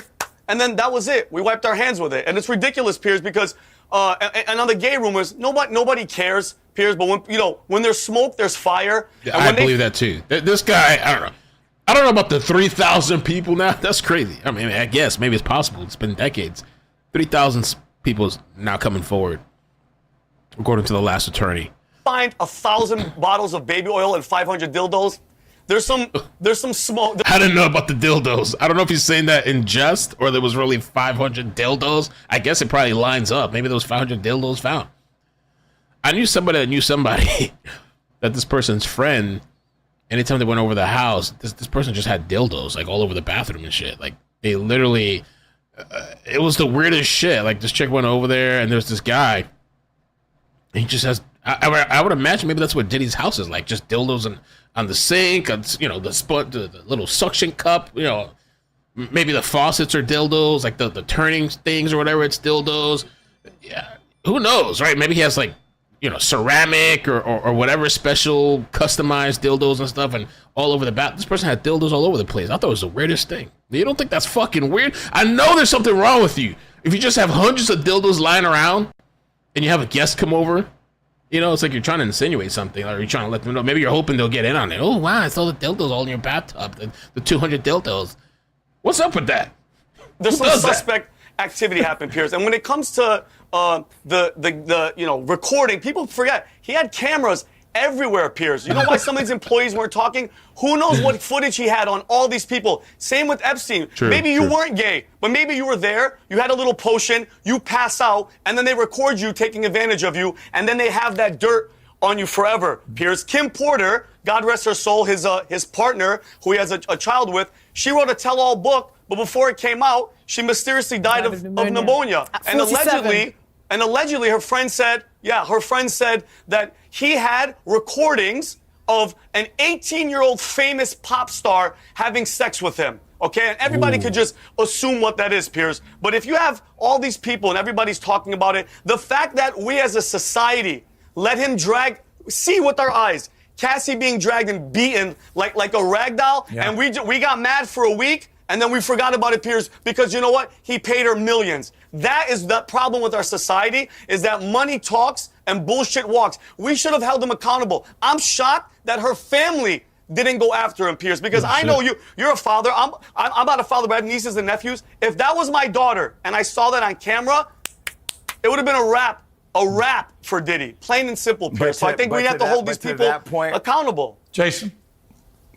that was it. We wiped our hands with it. And it's ridiculous, Piers, because and on the gay rumors, nobody cares, Piers. But when there's smoke, there's fire. Yeah, I believe that too. This guy, I don't know about the 3,000 people now. That's crazy. I mean, I guess maybe it's possible. It's been decades. 3,000 people is now coming forward, according to the last attorney. Find 1,000 bottles of baby oil and 500 dildos. There's some smoke. I didn't know about the dildos. I don't know if he's saying that in jest or there was really 500 dildos. I guess it probably lines up. Maybe there was 500 dildos found. I knew somebody that knew somebody that this person's friend, anytime they went over the house, this person just had dildos like all over the bathroom and shit. Like they literally, it was the weirdest shit. Like this chick went over there and there's this guy. And he just has. I would imagine maybe that's what Diddy's house is like. Just dildos on the sink, the little suction cup. Maybe the faucets are dildos, like the turning things or whatever. It's dildos. Yeah, who knows, right? Maybe he has like ceramic or whatever special customized dildos and stuff, and all over the bath. This person had dildos all over the place. I thought it was the weirdest thing. You don't think that's fucking weird? I know there's something wrong with you if you just have hundreds of dildos lying around and you have a guest come over. It's like you're trying to insinuate something, or you're trying to let them know. Maybe you're hoping they'll get in on it. Oh, wow, I saw the dildos all in your bathtub, the 200 dildos. What's up with that? There's some suspect activity happened, Piers. And when it comes to the recording, people forget he had cameras everywhere, Piers. You know why some of these employees weren't talking? Who knows what footage he had on all these people? Same with Epstein. Maybe you weren't gay, but maybe you were there. You had a little potion. You pass out, and then they record you taking advantage of you, and then they have that dirt on you forever, Piers. Kim Porter, God rest her soul, his partner, who he has a child with, she wrote a tell-all book, but before it came out, she mysteriously died of pneumonia. At 47. And allegedly, her friend said that he had recordings of an 18-year-old famous pop star having sex with him. Okay, and everybody could just assume what that is, Piers. But if you have all these people and everybody's talking about it, the fact that we as a society let him see with our eyes Cassie being dragged and beaten like a rag doll, and we got mad for a week, and then we forgot about it, Piers, because you know what? He paid her millions. That is the problem with our society, is that money talks and bullshit walks. We should have held him accountable. I'm shocked that her family didn't go after him, Piers, because I know you're a father. I'm not a father, but I have nieces and nephews. If that was my daughter and I saw that on camera, it would have been a wrap for Diddy, plain and simple, Piers. So I think we have to hold these people accountable. Jason?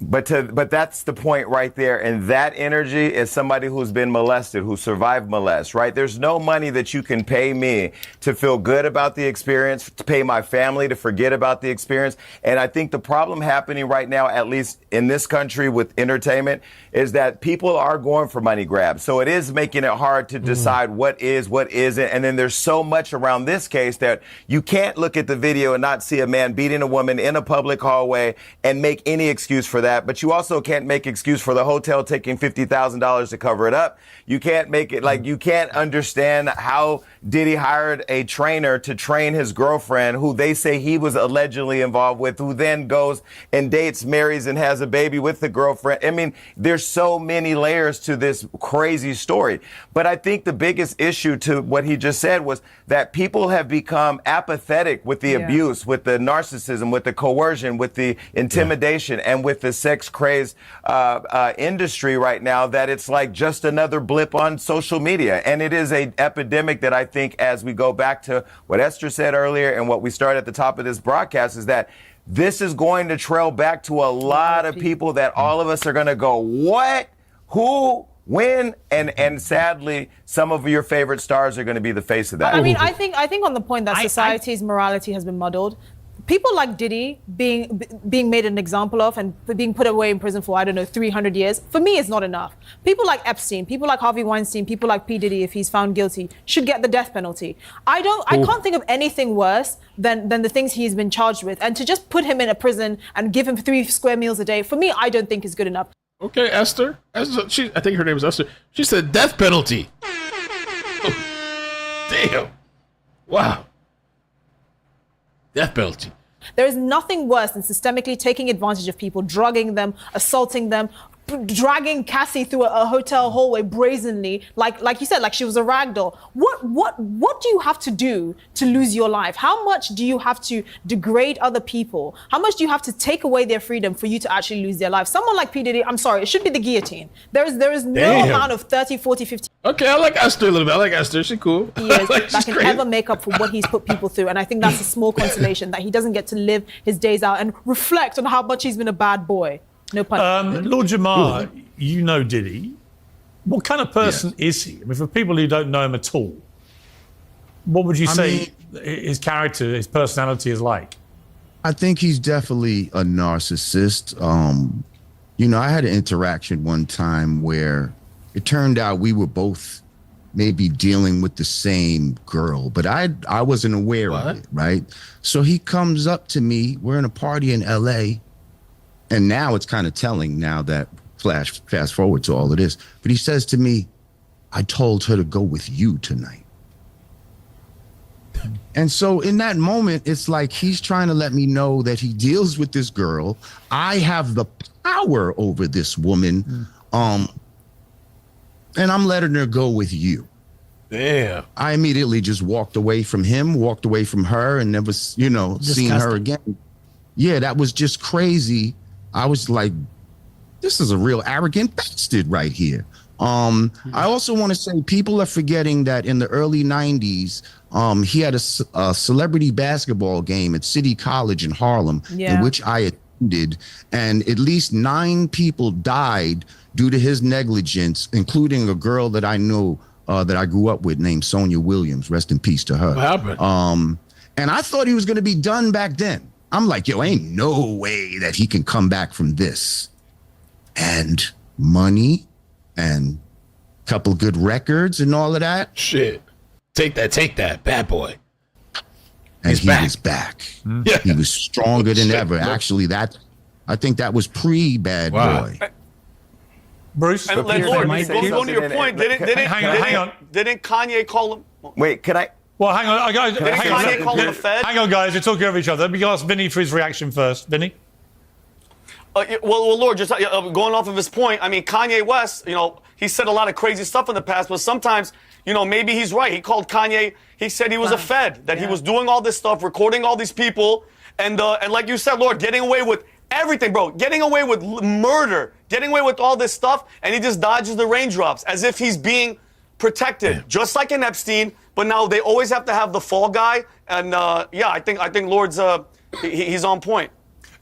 But that's the point right there. And that energy is somebody who's been molested, who survived molest, right? There's no money that you can pay me to feel good about the experience, to pay my family to forget about the experience. And I think the problem happening right now, at least in this country with entertainment, is that people are going for money grabs. So it is making it hard to decide what is, what isn't. And then there's so much around this case that you can't look at the video and not see a man beating a woman in a public hallway and make any excuse for that. But you also can't make excuse for the hotel taking $50,000 to cover it up. You can't make it like you can't understand how Diddy hired a trainer to train his girlfriend, who they say he was allegedly involved with, who then goes and dates, marries, and has a baby with the girlfriend. I mean, there's so many layers to this crazy story. But I think the biggest issue to what he just said was that people have become apathetic with the abuse, with the narcissism, with the coercion, with the intimidation, and with the sex crazed industry right now, that it's like just another blip on social media. And it is an epidemic that I think, as we go back to what Esther said earlier and what we started at the top of this broadcast, is that this is going to trail back to a lot of people that all of us are going to go, what? Who? When? And sadly, some of your favorite stars are going to be the face of that. I mean, I think on the point that society's morality has been muddled, people like Diddy being made an example of and being put away in prison for, I don't know, 300 years, for me, is not enough. People like Epstein, people like Harvey Weinstein, people like P. Diddy, if he's found guilty, should get the death penalty. I can't think of anything worse than the things he's been charged with. And to just put him in a prison and give him 3 square meals a day, for me, I don't think is good enough. Okay, Esther. I think her name is Esther. She said death penalty. Damn. Wow. Death penalty. There is nothing worse than systemically taking advantage of people, drugging them, assaulting them, dragging Cassie through a hotel hallway brazenly, like you said, like she was a rag doll. What do you have to do to lose your life? How much do you have to degrade other people? How much do you have to take away their freedom for you to actually lose their life? Someone like P. Diddy, I'm sorry, it should be the guillotine. There is no amount of 30, 40, 50 Okay, I like Esther a little bit. I like Esther. She's cool. years that can ever make up for what he's put people through. And I think that's a small consolation, that he doesn't get to live his days out and reflect on how much he's been a bad boy. No pun. Lord Jamar, you know Diddy. What kind of person is he? I mean, for people who don't know him at all, what would you say his character, his personality is like? I think he's definitely a narcissist. You know, I had an interaction one time where it turned out we were both maybe dealing with the same girl, but I wasn't aware of it, right? So he comes up to me, we're in a party in LA, and now it's kind of telling now that fast forward to all of this, but he says to me, I told her to go with you tonight. And so in that moment, it's like he's trying to let me know that he deals with this girl. I have the power over this woman. And I'm letting her go with you. Damn. I immediately just walked away from him, walked away from her, and never, seen her again. Yeah, that was just crazy. I was like, this is a real arrogant bastard right here. I also want to say people are forgetting that in the early 90s, he had a celebrity basketball game at City College in Harlem, in which I attended, and at least 9 people died due to his negligence, including a girl that I know that I grew up with named Sonia Williams. Rest in peace to her. What happened? And I thought he was going to be done back then. I'm like, yo, ain't no way that he can come back from this. And money and a couple good records and all of that. Shit. Take that, bad boy. And he was back. Yeah. He was stronger than ever. Actually, I think that was pre-bad boy. Bruce, and going to your point, hang on. Didn't Kanye call him? Wait, can I? Well, hang on, guys. Didn't Kanye call him a Fed? Hang on, guys. You're talking over each other. Let me ask Vinny for his reaction first. Vinny? Well, Lord, just going off of his point, I mean, Kanye West, he said a lot of crazy stuff in the past, but sometimes, maybe he's right. He called Kanye, he said he was a Fed, that he was doing all this stuff, recording all these people, and like you said, Lord, getting away with everything, bro, getting away with murder, getting away with all this stuff, and he just dodges the raindrops as if he's being protected, just like in Epstein, but now they always have to have the fall guy, and I think Lord's, he's on point.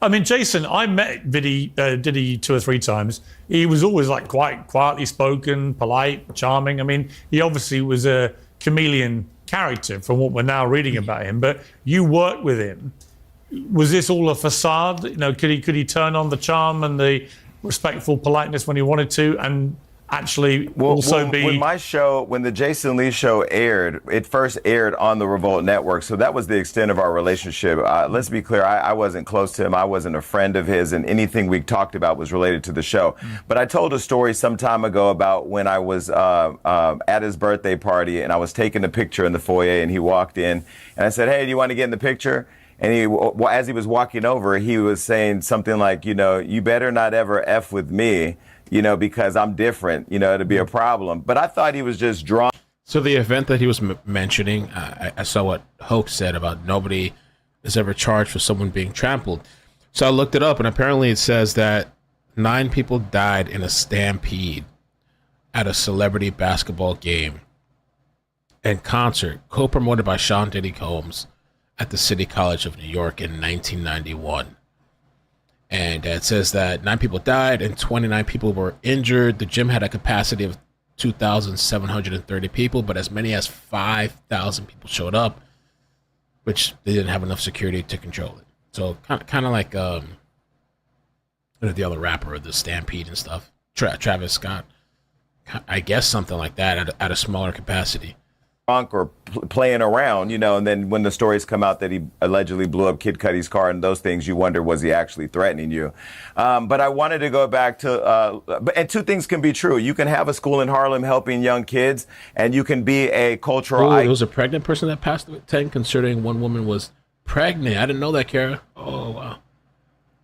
I mean, Jason, I met Diddy 2 or 3 times. He was always like quite quietly spoken, polite, charming. I mean, he obviously was a chameleon character from what we're now reading about him. But you worked with him. Was this all a facade? Could he turn on the charm and the respectful politeness when he wanted to, and actually when my show, when the Jason Lee show aired, it first aired on the Revolt Network, so that was the extent of our relationship. Let's be clear, I wasn't close to him, I wasn't a friend of his, and anything we talked about was related to the show. But I told a story some time ago about when I was at his birthday party, and I was taking a picture in the foyer, and he walked in, and I said, "Hey, do you want to get in the picture?" And as he was walking over, he was saying something like, "You better not ever F with me, because I'm different, it'd be a problem." But I thought he was just drunk. So the event that he was mentioning, I saw what Hope said about nobody is ever charged for someone being trampled. So I looked it up, and apparently it says that 9 people died in a stampede at a celebrity basketball game and concert co-promoted by Sean Diddy Combs at the City College of New York in 1991. And it says that 9 people died and 29 people were injured. The gym had a capacity of 2,730 people, but as many as 5,000 people showed up, which they didn't have enough security to control it. So kind of like the other rapper, the Stampede and stuff, Travis Scott. I guess something like that at a smaller capacity. Or playing around, and then when the stories come out that he allegedly blew up Kid Cudi's car and those things, you wonder, was he actually threatening you? But I wanted to go back to, and 2 things can be true. You can have a school in Harlem helping young kids, and you can be a cultural... It was a pregnant person that passed away, 10, considering one woman was pregnant. I didn't know that, Kara. Oh, wow.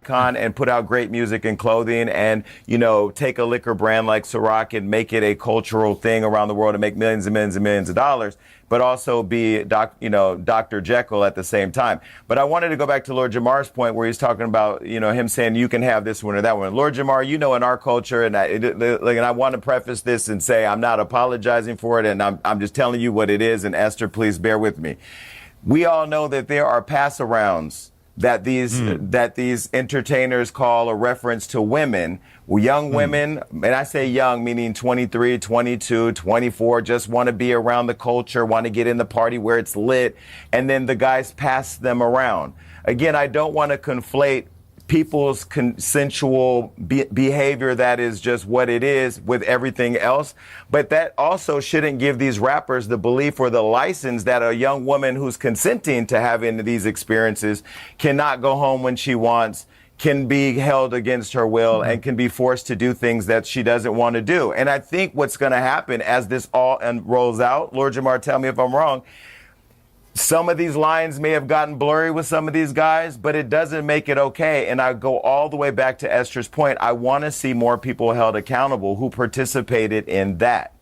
And put out great music and clothing, and take a liquor brand like Ciroc and make it a cultural thing around the world and make millions and millions and millions of dollars, but also be Dr. Jekyll at the same time. But I wanted to go back to Lord Jamar's point where he's talking about him saying you can have this one or that one. Lord Jamar, in our culture, and I want to preface this and say I'm not apologizing for it, and I'm just telling you what it is. And Esther, please bear with me. We all know that there are pass-arounds that these entertainers call a reference to women, young women, and I say young, meaning 23, 22, 24, just want to be around the culture, want to get in the party where it's lit, and then the guys pass them around. Again, I don't want to conflate people's consensual behavior that is just what it is with everything else. But that also shouldn't give these rappers the belief or the license that a young woman who's consenting to having these experiences cannot go home when she wants, can be held against her will, and can be forced to do things that she doesn't want to do. And I think what's going to happen as this all rolls out, Lord Jamar, tell me if I'm wrong, some of these lines may have gotten blurry with some of these guys, but it doesn't make it okay. And I go all the way back to Esther's point. I want to see more people held accountable who participated in that.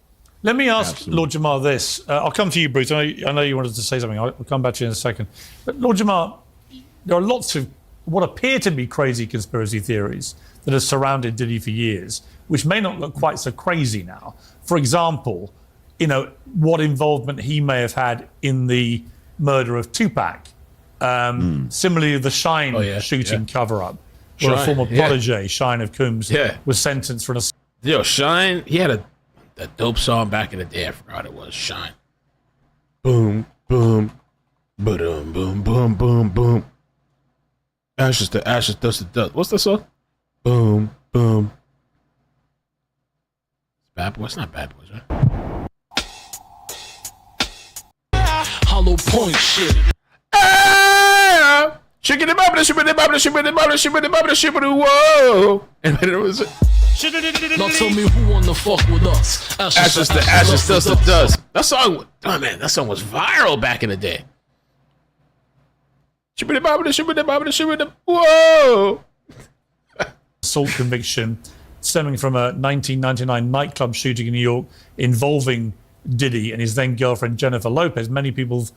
Let me ask Lord Jamar this. I'll come to you, Bruce. I know you wanted to say something. I'll come back to you in a second. But Lord Jamar, there are lots of what appear to be crazy conspiracy theories that have surrounded Diddy for years, which may not look quite so crazy now. For example, what involvement he may have had in the murder of Tupac. Similarly, the Shine shooting cover-up, where a former protege, Shine of Combs, was sentenced for an assault. Yo, Shine, he had a dope song back in the day. I forgot it was Shine. Boom, boom, boom, boom, boom, boom, boom. Ashes to ashes, dust to dust. What's the song? Boom, boom. Bad Boys? It's not Bad Boys, right? Hollow point shit. Chicken and bobbity, shibbity, bobbity, shibbity, bobbity, shibbity, bobbity, shibbity, whoa. And then it was... Now tell me who wanna fuck with us. Ashes to ashes, dust to dust. That song, oh man, that song was viral back in the day. Shibbity, bobbity, shibbity, bobbity, shibbity, whoa. assault conviction stemming from a 1999 nightclub shooting in New York involving Diddy and his then girlfriend Jennifer Lopez. Many people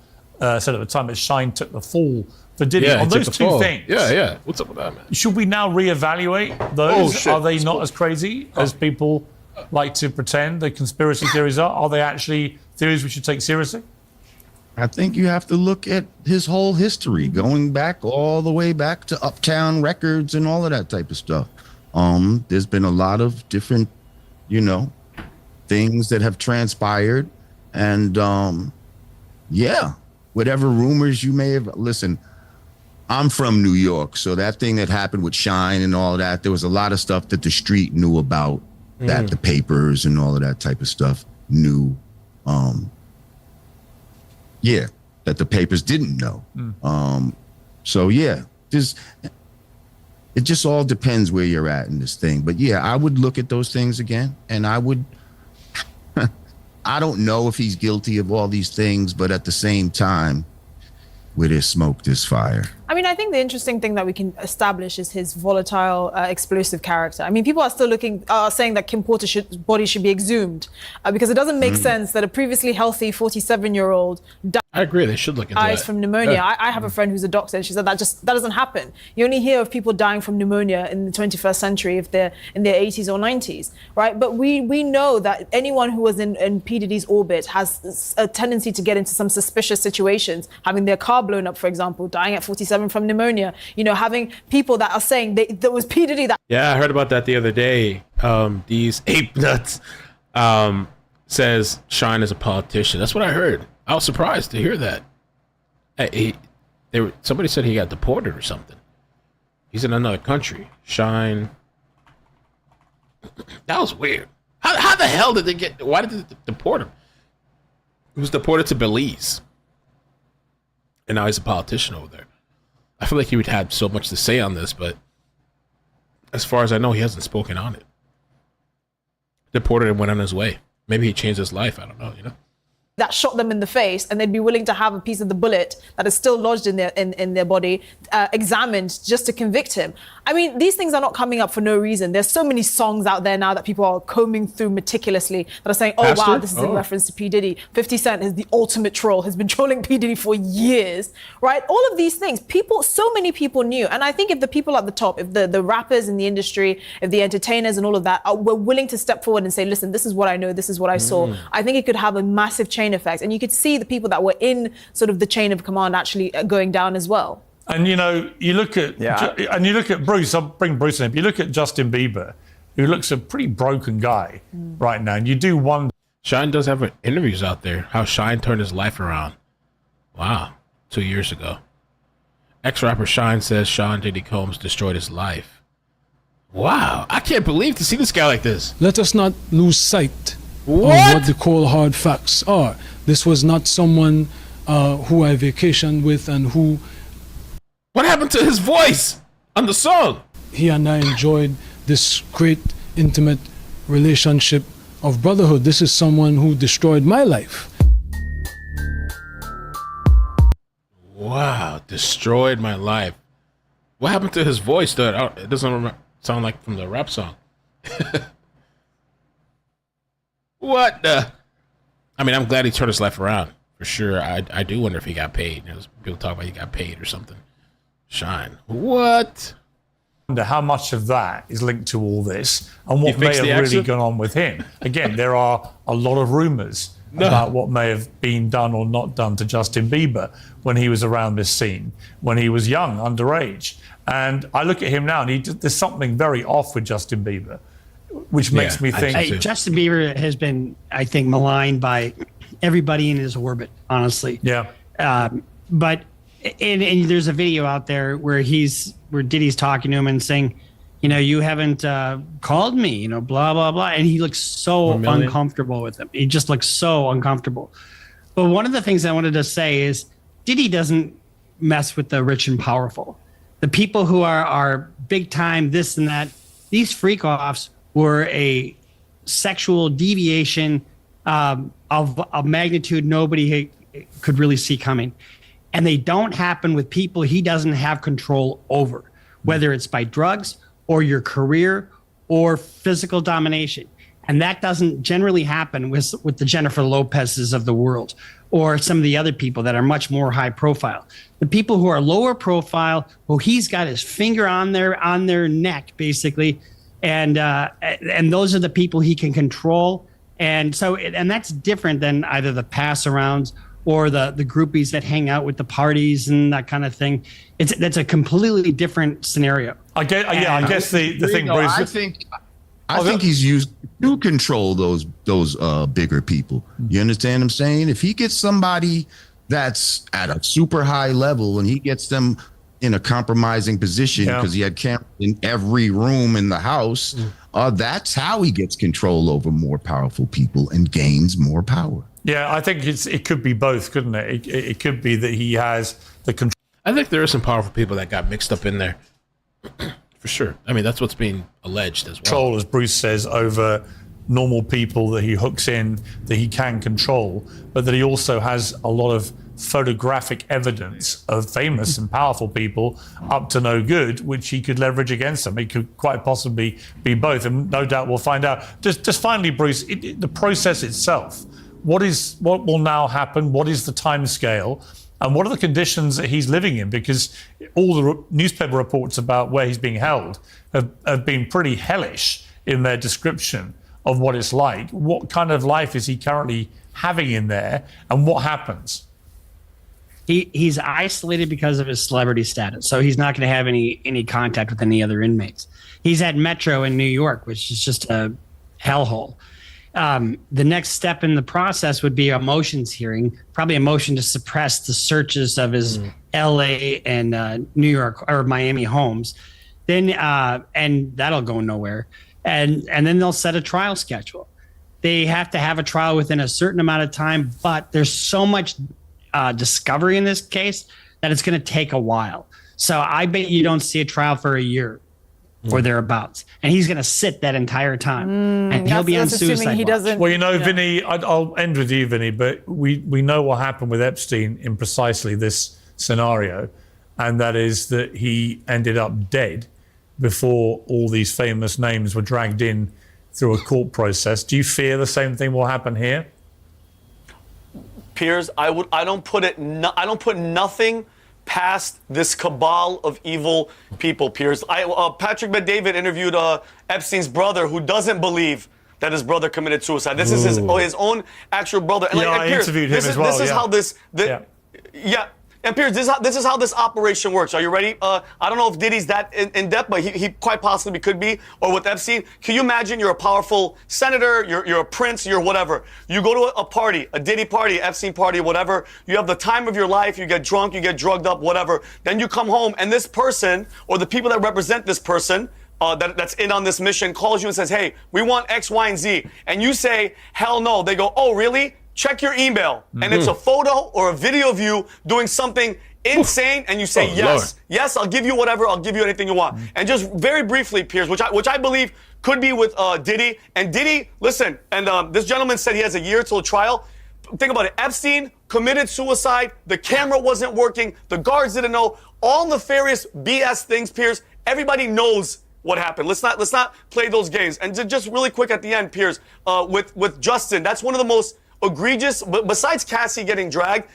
said at the time that Shine took the fall for Diddy. Yeah, on those two things. Yeah. What's up with that, man? Should we now reevaluate those? Are they not as crazy as people like to pretend the conspiracy theories are? Are they actually theories we should take seriously? I think you have to look at his whole history, going back all the way back to Uptown Records and all of that type of stuff. There's been a lot of different, things that have transpired. And whatever rumors you may have, listen, I'm from New York. So that thing that happened with Shine and all that, there was a lot of stuff that the street knew about, that the papers and all of that type of stuff knew. That the papers didn't know. It just all depends where you're at in this thing. But I would look at those things again, and I would. I don't know if he's guilty of all these things, but at the same time, where there's smoke, there's fire. I mean, I think the interesting thing that we can establish is his volatile, explosive character. I mean, people are still saying that Kim Porter's body should be exhumed because it doesn't make sense that a previously healthy 47-year-old I agree. They should look into that. dies from pneumonia. Yeah. I have a friend who's a doctor, and she said that doesn't happen. You only hear of people dying from pneumonia in the 21st century if they're in their 80s or 90s, right? But we know that anyone who was in P. Diddy's orbit has a tendency to get into some suspicious situations, having their car blown up, for example, dying at 47 from pneumonia. Having people that are saying that was P. Diddy that. Yeah, I heard about that the other day. These ape nuts says Shine is a politician. That's what I heard. I was surprised to hear that. Somebody said he got deported or something. He's in another country. Shine. That was weird. How the hell did they get? Why did they deport him? He was deported to Belize, and now he's a politician over there. I feel like he would have so much to say on this, but as far as I know, he hasn't spoken on it. Deported and went on his way. Maybe he changed his life. I don't know. That shot them in the face, and they'd be willing to have a piece of the bullet that is still lodged in their body examined just to convict him. I mean, these things are not coming up for no reason. There's so many songs out there now that people are combing through meticulously that are saying, oh, Pastor? wow, this is in reference to P. Diddy. 50 Cent is the ultimate troll, has been trolling P. Diddy for years, right? All of these things, so many people knew. And I think if the people at the top, if the rappers in the industry, if the entertainers and all of that were willing to step forward and say, listen, this is what I know, this is what I saw, I think it could have a massive chain effect, and you could see the people that were in sort of the chain of command actually going down as well. And you look at Bruce. I'll bring Bruce in. You look at Justin Bieber, who looks a pretty broken guy right now, and you do wonder. Shine does have interviews out there. How Shine turned his life around. Wow, 2 years ago. Ex-rapper Shine says Sean Diddy Combs destroyed his life. Wow, I can't believe to see this guy like this. Let us not lose sight of What? what the cold hard facts are. This was not someone who I vacationed with and who... What happened to his voice on the song? He and I enjoyed this great, intimate relationship of brotherhood. This is someone who destroyed my life. Wow, destroyed my life. What happened to his voice, though? It doesn't sound like from the rap song. What the? I mean, I'm glad he turned his life around, for sure. I do wonder if he got paid. People talk about he got paid or something. Shine. What? I wonder how much of that is linked to all this and what may have really gone on with him. Again, there are a lot of rumors about what may have been done or not done to Justin Bieber when he was around this scene, when he was young, underage. And I look at him now, and there's something very off with Justin Bieber, which makes me think... Justin Bieber has been, I think, maligned by everybody in his orbit, honestly. Yeah. But there's a video out there where Diddy's talking to him and saying, you haven't called me, blah, blah, blah. And he looks so uncomfortable with him. He just looks so uncomfortable. But one of the things I wanted to say is Diddy doesn't mess with the rich and powerful. The people who are big time, this and that, these freak offs were a sexual deviation of a magnitude nobody could really see coming. And they don't happen with people he doesn't have control over, whether it's by drugs or your career or physical domination. And that doesn't generally happen with the Jennifer Lopez's of the world or some of the other people that are much more high profile. The people who are lower profile, who he's got his finger on their neck, basically, and those are the people he can control. And so, and that's different than either the pass arounds or the groupies that hang out with the parties and that kind of thing. That's a completely different scenario. I guess the thing, Bruce. I think he's used to control those bigger people. You understand what I'm saying? If he gets somebody that's at a super high level and he gets them in a compromising position because he had cameras in every room in the house, that's how he gets control over more powerful people and gains more power. Yeah, I think it could be both, couldn't it? It could be that he has the control. I think there are some powerful people that got mixed up in there. For sure. I mean, that's what's being alleged as well. Control, as Bruce says, over normal people that he hooks in, that he can control, but that he also has a lot of photographic evidence of famous and powerful people up to no good, which he could leverage against them. It could quite possibly be both, and no doubt we'll find out. Just finally, Bruce, the process itself, what will now happen? What is the time scale? And what are the conditions that he's living in? Because all the newspaper reports about where he's being held have been pretty hellish in their description of what it's like. What kind of life is he currently having in there, and what happens? He's isolated because of his celebrity status, so he's not going to have any contact with any other inmates. He's at Metro in New York, which is just a hellhole. The next step in the process would be a motions hearing, probably a motion to suppress the searches of his LA and New York or Miami homes. Then and that'll go nowhere. And then they'll set a trial schedule. They have to have a trial within a certain amount of time, but there's so much discovery in this case that it's going to take a while. So I bet you don't see a trial for a year or thereabouts, and he's going to sit that entire time, and he'll be on suicide watch. Well, you know, Vinny, I'll end with you, Vinny, but we know what happened with Epstein in precisely this scenario, and that is that he ended up dead before all these famous names were dragged in through a court process. Do you fear the same thing will happen here? Piers, I don't put nothing past this cabal of evil people, Piers. Patrick Bet-David interviewed Epstein's brother, who doesn't believe that his brother committed suicide. This is his own actual brother. And I Piers, interviewed him as well. This is how this. And Piers, this is how this operation works. Are you ready? I don't know if Diddy's that in depth, but he quite possibly could be. Or with Epstein, can you imagine you're a powerful senator, you're a prince, you're whatever. You go to a party, a Diddy party, Epstein party, whatever. You have the time of your life. You get drunk, you get drugged up, whatever. Then you come home, and this person or the people that represent this person that's in on this mission calls you and says, "Hey, we want X, Y, and Z," and you say, "Hell no." They go, "Oh, really?" Check your email, and it's a photo or a video of you doing something insane, and you say, yes, I'll give you whatever, I'll give you anything you want. And just very briefly, Piers, which I believe could be with Diddy. And Diddy, listen, and this gentleman said he has a year till trial. Think about it. Epstein committed suicide. The camera wasn't working. The guards didn't know. All nefarious BS things, Piers. Everybody knows what happened. Let's not play those games. And just really quick at the end, Piers, with Justin, that's one of the most egregious, but besides Cassie getting dragged,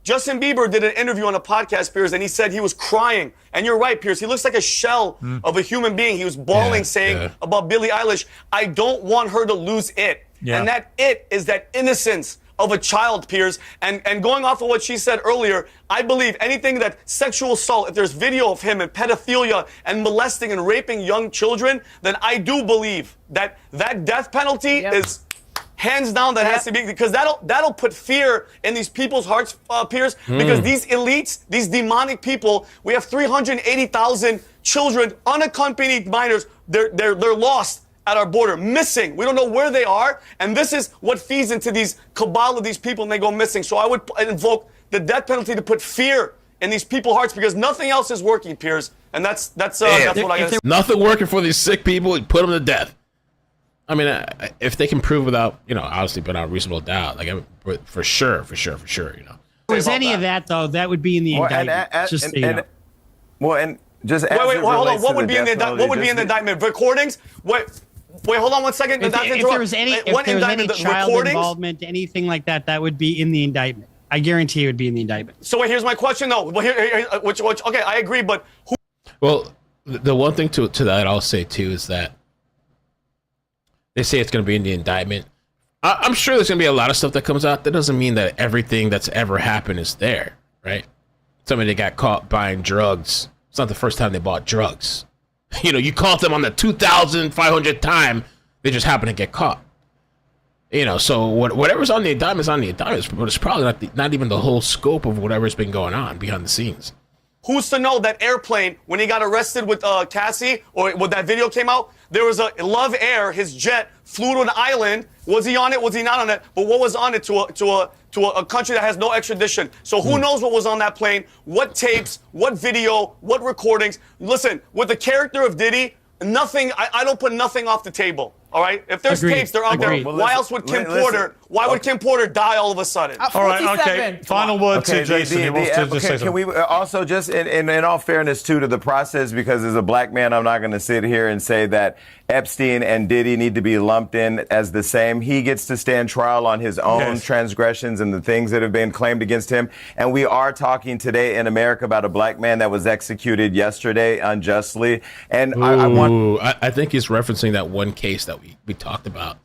Justin Bieber did an interview on a podcast, Piers, and he said he was crying. And you're right, Piers. He looks like a shell of a human being. He was bawling, saying about Billie Eilish, "I don't want her to lose it." Yeah. And that it is that innocence of a child, Piers. And going off of what she said earlier, I believe anything that sexual assault, if there's video of him and pedophilia and molesting and raping young children, then I do believe that death penalty is hands down that has to be, because that'll put fear in these people's hearts, Piers, because these elites, these demonic people, we have 380,000 children, unaccompanied minors, they're lost at our border, missing. We don't know where they are, and this is what feeds into these cabal of these people, and they go missing. So I would invoke the death penalty to put fear in these people's hearts, because nothing else is working, Piers, and that's what I guess. Nothing working for these sick people. Put them to death. I mean, if they can prove without, obviously without reasonable doubt, like for sure, If was any of that though, that would be in the indictment. Just wait, hold on. What would be in the indictment? What would be in the indictment? Recordings? Wait, hold on 1 second. If there was any child involvement, anything like that, that would be in the indictment. I guarantee it would be in the indictment. So here's my question, though. Well, okay, I agree, but who? Well, the one thing to that I'll say too is that they say it's going to be in the indictment. I'm sure there's going to be a lot of stuff that comes out. That doesn't mean that everything that's ever happened is there, right? Somebody got caught buying drugs. It's not the first time they bought drugs. You know, you caught them on the 2,500th time. They just happen to get caught. You know, so whatever's on the indictment is on the indictment, but it's probably not even the whole scope of whatever's been going on behind the scenes. Who's to know that airplane, when he got arrested with Cassie, or when that video came out, there was a Love Air, his jet, flew to an island. Was he on it? Was he not on it? But what was on it to a country that has no extradition? So who knows what was on that plane? What tapes? What video? What recordings? Listen, with the character of Diddy, nothing. I don't put nothing off the table. All right. If there's tapes, they're out there. Well, why else would Kim Porter? Why would Kim Porter die all of a sudden? All right. Okay. Final word to Jason. He wants to just say can we also just, in all fairness too, to the process, because as a black man, I'm not going to sit here and say that Epstein and Diddy need to be lumped in as the same. He gets to stand trial on his own transgressions and the things that have been claimed against him. And we are talking today in America about a black man that was executed yesterday unjustly. And I think he's referencing that one case that we talked about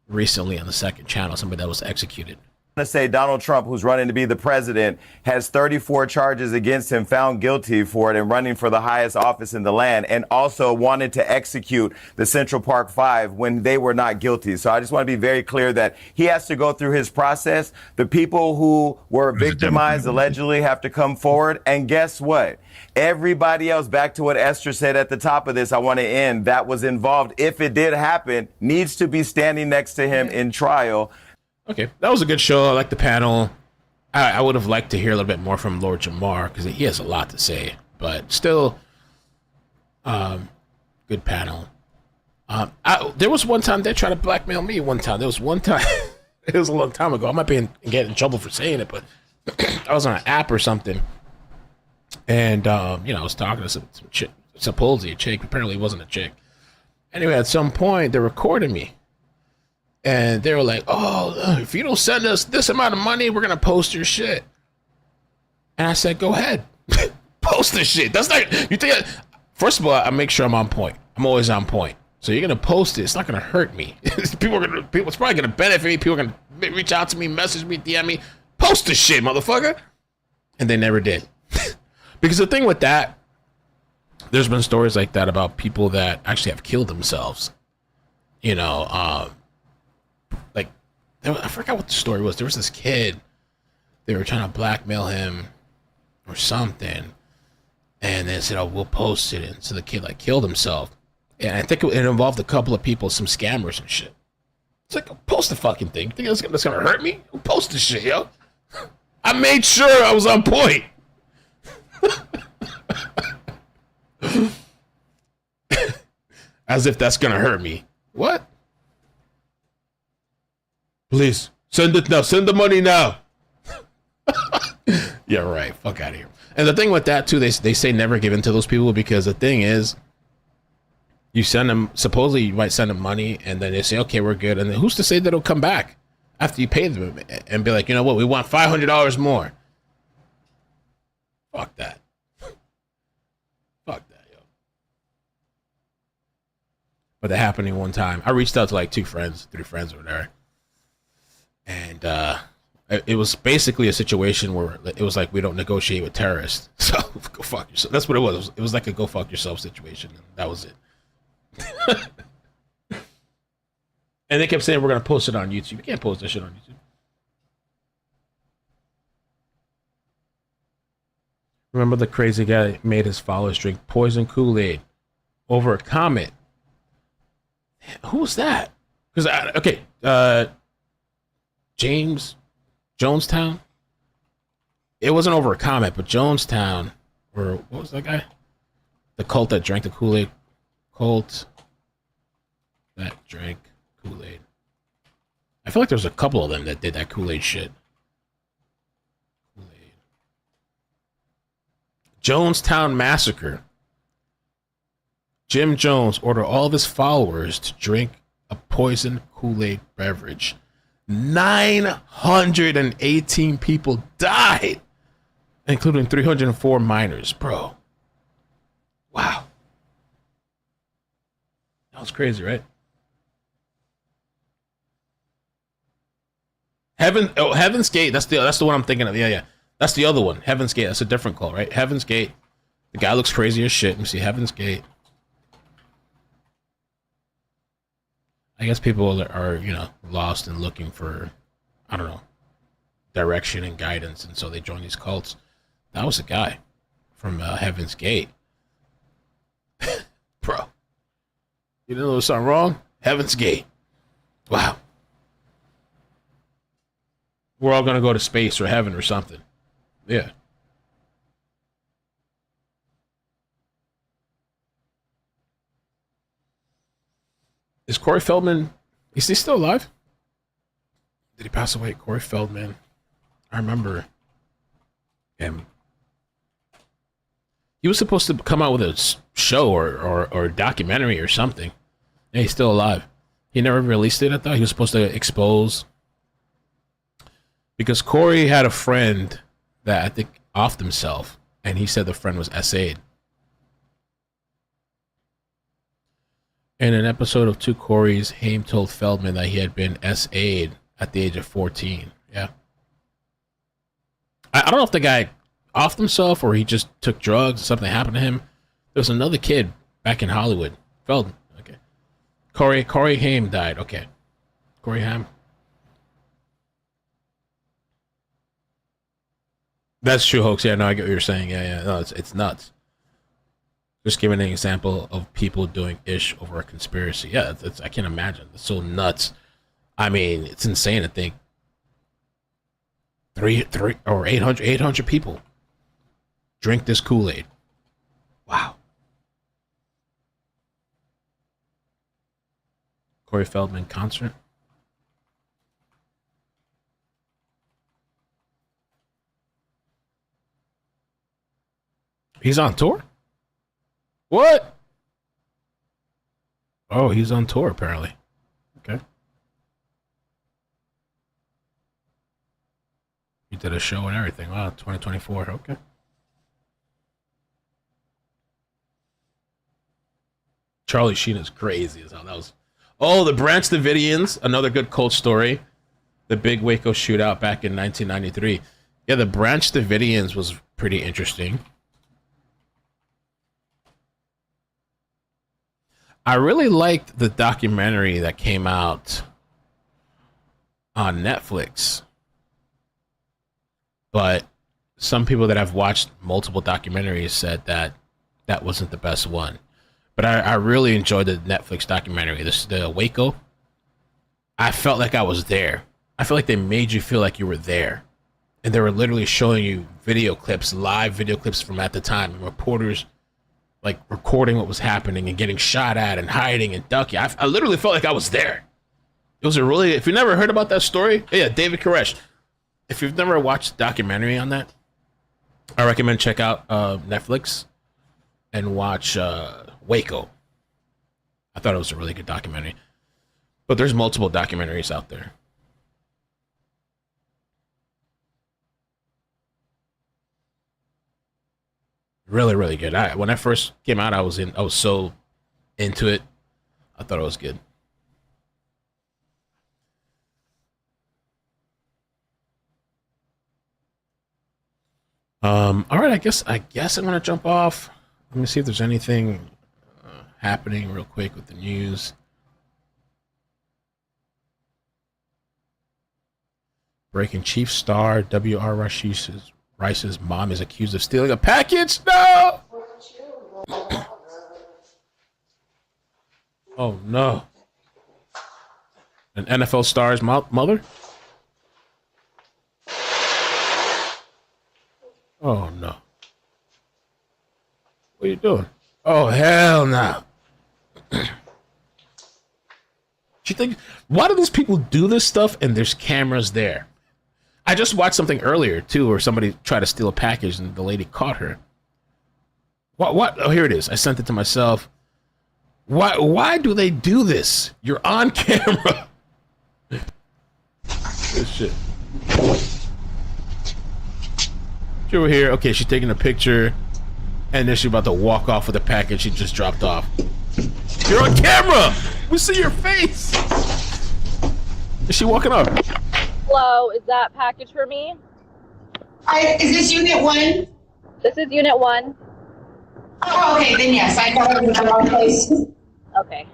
recently on the second channel, somebody that was executed. To say Donald Trump, who's running to be the president, has 34 charges against him, found guilty for it, and running for the highest office in the land, and also wanted to execute the Central Park Five when they were not guilty. So I just want to be very clear that he has to go through his process. The people who were victimized allegedly have to come forward. And guess what? Everybody else, back to what Esther said at the top of this, I want to end, that was involved, if it did happen, needs to be standing next to him in trial. Okay, that was a good show. I like the panel. I would have liked to hear a little bit more from Lord Jamar because he has a lot to say, but still, good panel. There was one time they tried to blackmail me. One time, there was one time, it was a long time ago. I might be getting in trouble for saying it, but I was on an app or something, and I was talking to some chick, supposedly a chick. Apparently, it wasn't a chick. Anyway, at some point, they're recording me. And they were like, "Oh, if you don't send us this amount of money, we're gonna post your shit." And I said, "Go ahead, post the shit." That's not you think. First of all, I make sure I'm on point. I'm always on point. So you're gonna post it. It's not gonna hurt me. It's probably gonna benefit me. People are gonna reach out to me, message me, DM me. Post the shit, motherfucker. And they never did. Because the thing with that, there's been stories like that about people that actually have killed themselves. You know. Like, I forgot what the story was. There was this kid. They were trying to blackmail him or something. And they said, "Oh, we'll post it." And so the kid, killed himself. And I think it involved a couple of people, some scammers and shit. It's like, post the fucking thing. You think that's going to hurt me? Post the shit, yo. I made sure I was on point. As if that's going to hurt me. What? Please, send it now. Send the money now. Yeah, right. Fuck out of here. And the thing with that, too, they say never give in to those people because the thing is, you send them, supposedly you might send them money, and then they say, okay, we're good. And then who's to say that it'll come back after you pay them and be like, you know what, we want $500 more. Fuck that. Fuck that, yo. But that happened one time. I reached out to 3 friends over there. And it was basically a situation where it was like, we don't negotiate with terrorists. So go fuck yourself. That's what it was. It was like a go fuck yourself situation. And that was it. And they kept saying, we're going to post it on YouTube. You can't post that shit on YouTube. Remember the crazy guy that made his followers drink poison Kool-Aid over a comment? Who was that? Because, Jonestown? It wasn't over a comment, but Jonestown, or what was that guy? The cult that drank the Kool-Aid. Cult that drank Kool-Aid. I feel like there was a couple of them that did that Kool-Aid shit. Kool-Aid. Jonestown Massacre. Jim Jones ordered all of his followers to drink a poisoned Kool-Aid beverage. 918 people died, including 304 minors, bro. Wow. That was crazy, right? Heaven's Gate. That's the one I'm thinking of. Yeah. That's the other one. Heaven's Gate. That's a different call, right? Heaven's Gate. The guy looks crazy as shit. Let me see. Heaven's Gate. I guess people are, lost and looking for, I don't know, direction and guidance, and so they join these cults. That was a guy from Heaven's Gate. Bro. You didn't know there was something wrong? Heaven's Gate. Wow. We're all going to go to space or heaven or something. Yeah. Is Corey Feldman, is he still alive? Did he pass away? Corey Feldman. I remember him. He was supposed to come out with a show or documentary or something. Yeah, he's still alive. He never released it, I thought. He was supposed to expose. Because Corey had a friend that I think offed himself, and he said the friend was SA'd. In an episode of Two Corys, Haim told Feldman that he had been SA'd at the age of 14. Yeah. I don't know if the guy offed himself or he just took drugs and something happened to him. There was another kid back in Hollywood. Feldman. Okay. Corey Haim died. Okay. Corey Haim. That's true, hoax. Yeah, no, I get what you're saying. Yeah. No, it's nuts. Just giving an example of people doing ish over a conspiracy. Yeah, I can't imagine. It's so nuts. I mean, it's insane to think 300 or 800 people drink this Kool-Aid. Wow. Corey Feldman concert. He's on tour? What? Oh, he's on tour apparently. Okay. He did a show and everything. Wow, 2024. Okay. Charlie Sheen is crazy as hell. That was. Oh, the Branch Davidians, another good cult story. The big Waco shootout back in 1993. Yeah, the Branch Davidians was pretty interesting. I really liked the documentary that came out on Netflix. But some people that have watched multiple documentaries said that that wasn't the best one. But I really enjoyed the Netflix documentary. The Waco. I felt like I was there. I feel like they made you feel like you were there. And they were literally showing you video clips, live video clips from at the time. And reporters like recording what was happening and getting shot at and hiding and ducking. I literally felt like I was there. It was a really, if you never heard about that story, yeah, David Koresh. If you've never watched a documentary on that, I recommend check out Netflix and watch Waco. I thought it was a really good documentary. But there's multiple documentaries out there. Really, really good. When I first came out, I was so into it. I thought it was good. All right, I guess I'm gonna jump off. Let me see if there's anything happening real quick with the news. Breaking Chief star W.R. Rice's mom is accused of stealing a package. No! Oh no! An NFL star's mother? Oh no! What are you doing? Oh hell no! Why do these people do this stuff and there's cameras there? I just watched something earlier too where somebody tried to steal a package and the lady caught her. What? Oh, here it is. I sent it to myself. Why do they do this? You're on camera. This shit. She over here. Okay, she's taking a picture. And then she's about to walk off with a package she just dropped off. You're on camera! We see your face! Is she walking up? Hello, is that package for me? Is this Unit 1? This is Unit 1. Oh, okay, then yes, I got it in the wrong place. Okay.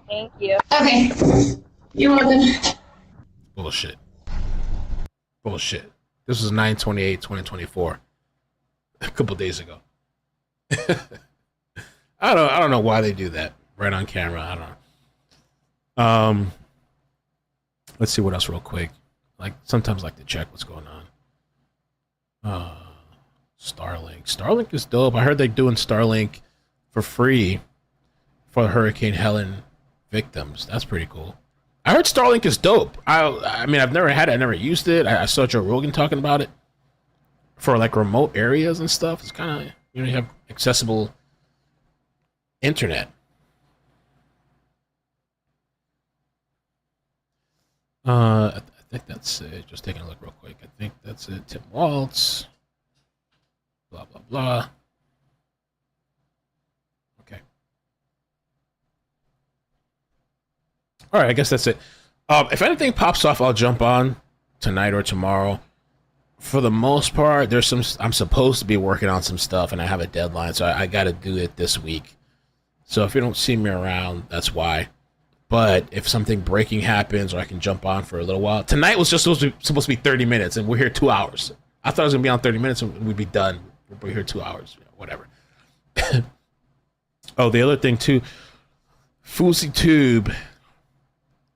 Thank you. Okay. You're welcome. Bullshit. Bullshit. This was 9/28/2024. A couple days ago. I don't know why they do that right on camera. I don't know. Let's see what else real quick. Like sometimes like to check what's going on. Starlink. Starlink is dope. I heard they're doing Starlink for free for Hurricane Helen victims. That's pretty cool. I heard Starlink is dope. I mean, I've never had it. I never used it. I saw Joe Rogan talking about it for like remote areas and stuff. It's kind of, you have accessible internet. I think that's it. Just taking a look real quick. I think that's it. Tim Waltz. Blah, blah, blah. Okay. All right, I guess that's it. If anything pops off, I'll jump on tonight or tomorrow. For the most part, I'm supposed to be working on some stuff, and I have a deadline, so I got to do it this week. So if you don't see me around, that's why. But if something breaking happens, or I can jump on for a little while. Tonight was just supposed to be 30 minutes, and we're here 2 hours. I thought it was going to be on 30 minutes, and we'd be done. We're here 2 hours, whatever. Oh, the other thing, too. Fousey Tube.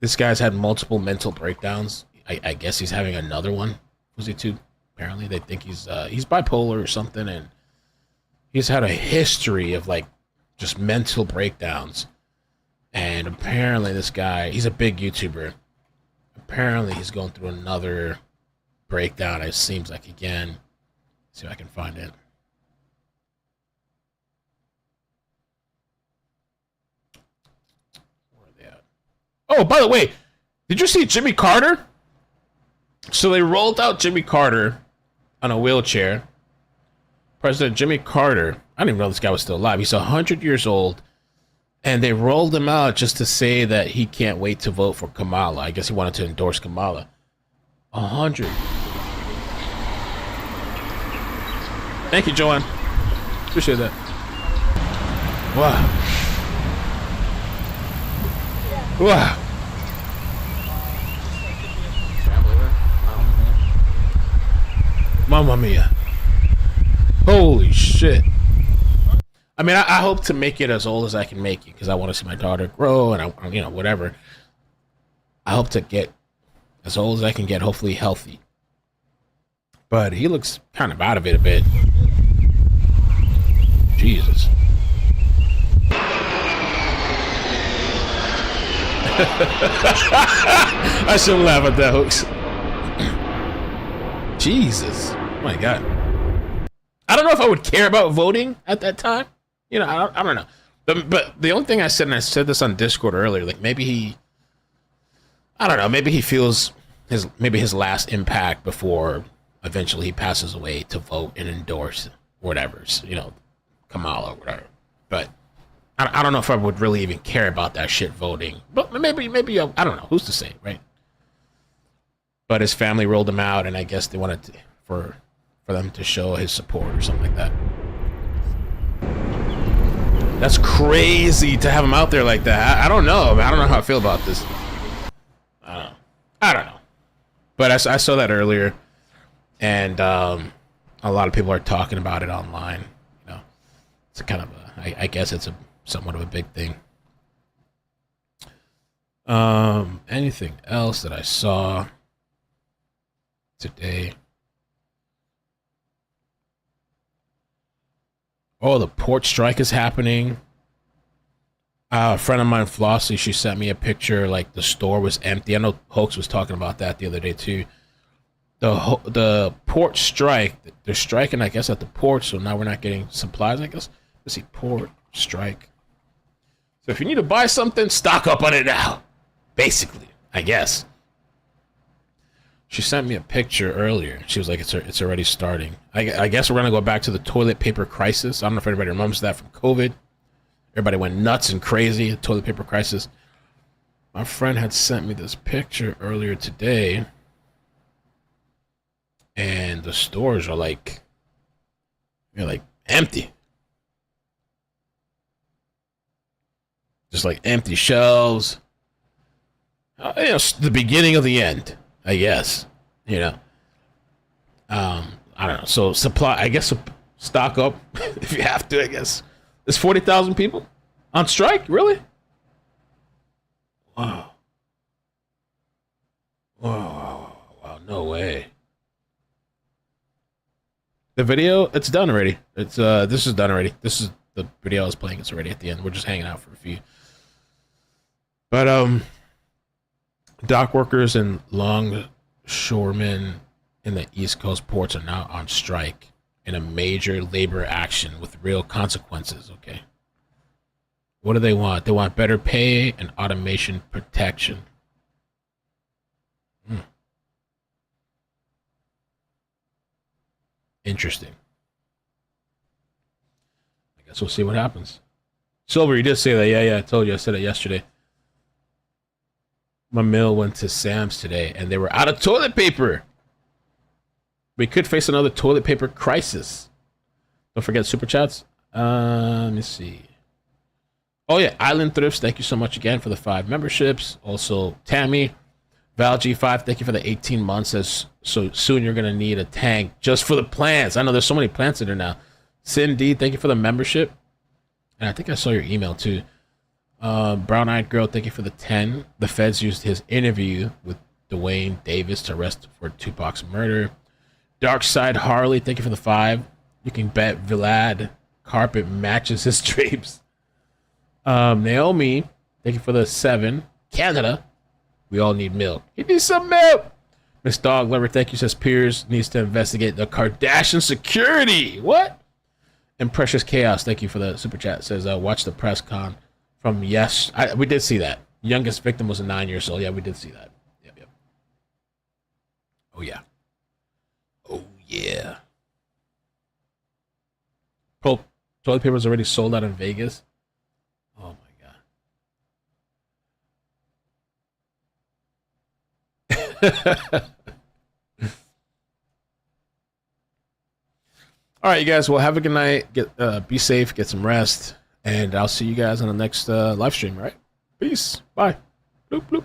This guy's had multiple mental breakdowns. I guess he's having another one. Fousey Tube. Apparently, they think he's bipolar or something, and he's had a history of like just mental breakdowns. And apparently, this guy, he's a big YouTuber. Apparently, he's going through another breakdown. It seems like again. Let's see if I can find it. Where are they at? Oh, by the way, did you see Jimmy Carter? So they rolled out Jimmy Carter on a wheelchair. President Jimmy Carter. I didn't even know this guy was still alive. He's 100 years old. And they rolled him out just to say that he can't wait to vote for Kamala. I guess he wanted to endorse Kamala. 100. Thank you, Joanne. Appreciate that. Wow. Wow. Mamma mia. Holy shit. I mean, I hope to make it as old as I can make it because I want to see my daughter grow and I whatever. I hope to get as old as I can get, hopefully healthy. But he looks kind of out of it a bit. Jesus. I shouldn't laugh at that, Hooks. Jesus. Oh my God. I don't know if I would care about voting at that time. I don't know. But the only thing I said, and I said this on Discord earlier, like maybe he feels his last impact before eventually he passes away to vote and endorse whatever, Kamala or whatever. But I don't know if I would really even care about that shit voting. But maybe I don't know. Who's to say, right? But his family rolled him out, and I guess they wanted for them to show his support or something like that. That's crazy to have him out there like that. I don't know. I don't know how I feel about this. I don't know. But I saw that earlier, and a lot of people are talking about it online. It's kind of I guess it's somewhat of a big thing. Anything else that I saw today? Oh, the port strike is happening. A friend of mine, Flossie, she sent me a picture, like the store was empty. I know Hoax was talking about that the other day too. The port strike, they're striking, I guess, at the port, so now we're not getting supplies, I guess. Let's see, port, strike. So if you need to buy something, stock up on it now. Basically, I guess. She sent me a picture earlier. She was like, it's already starting. I guess we're going to go back to the toilet paper crisis. I don't know if anybody remembers that from COVID. Everybody went nuts and crazy. Toilet paper crisis. My friend had sent me this picture earlier today. And the stores are like, empty. Just like empty shelves. The beginning of the end, I guess. I don't know. So supply, I guess, stock up if you have to, I guess. There's 40,000 people on strike? Really? Wow. Wow. No way. The video, it's done already. This is done already. This is the video I was playing. It's already at the end. We're just hanging out for a few. But, dock workers and longshoremen in the East Coast ports are now on strike in a major labor action with real consequences, okay? What do they want? They want better pay and automation protection. Interesting. I guess we'll see what happens. Silver, you did say that. Yeah, I told you. I said it yesterday. My mail went to Sam's today, and they were out of toilet paper. We could face another toilet paper crisis. Don't forget super chats. Let me see. Oh yeah, Island Thrifts. Thank you so much again for the 5 memberships. Also, Tammy, Val G5. Thank you for the 18 months. As so soon you're gonna need a tank just for the plants. I know there's so many plants in there now. Cindy, thank you for the membership. And I think I saw your email too. Brown Eyed Girl, thank you for the 10. The feds used his interview with Dwayne Davis to arrest for Tupac's murder. Dark Side Harley, thank you for the 5. You can bet Vlad carpet matches his drapes. Naomi, thank you for the 7. Canada, we all need milk. He needs some milk. Miss Dog Lover, thank you, says Piers needs to investigate the Kardashian security. What? And Precious Chaos, thank you for the super chat. Says, watch the press con from yes. We did see that. Youngest victim was a 9 years old. Yeah, we did see that. Yep. Oh, yeah. Toilet paper is already sold out in Vegas. Oh my god. All right, you guys. Well, have a good night. Be safe. Get some rest, and I'll see you guys on the next live stream. All right. Peace. Bye. Bloop bloop.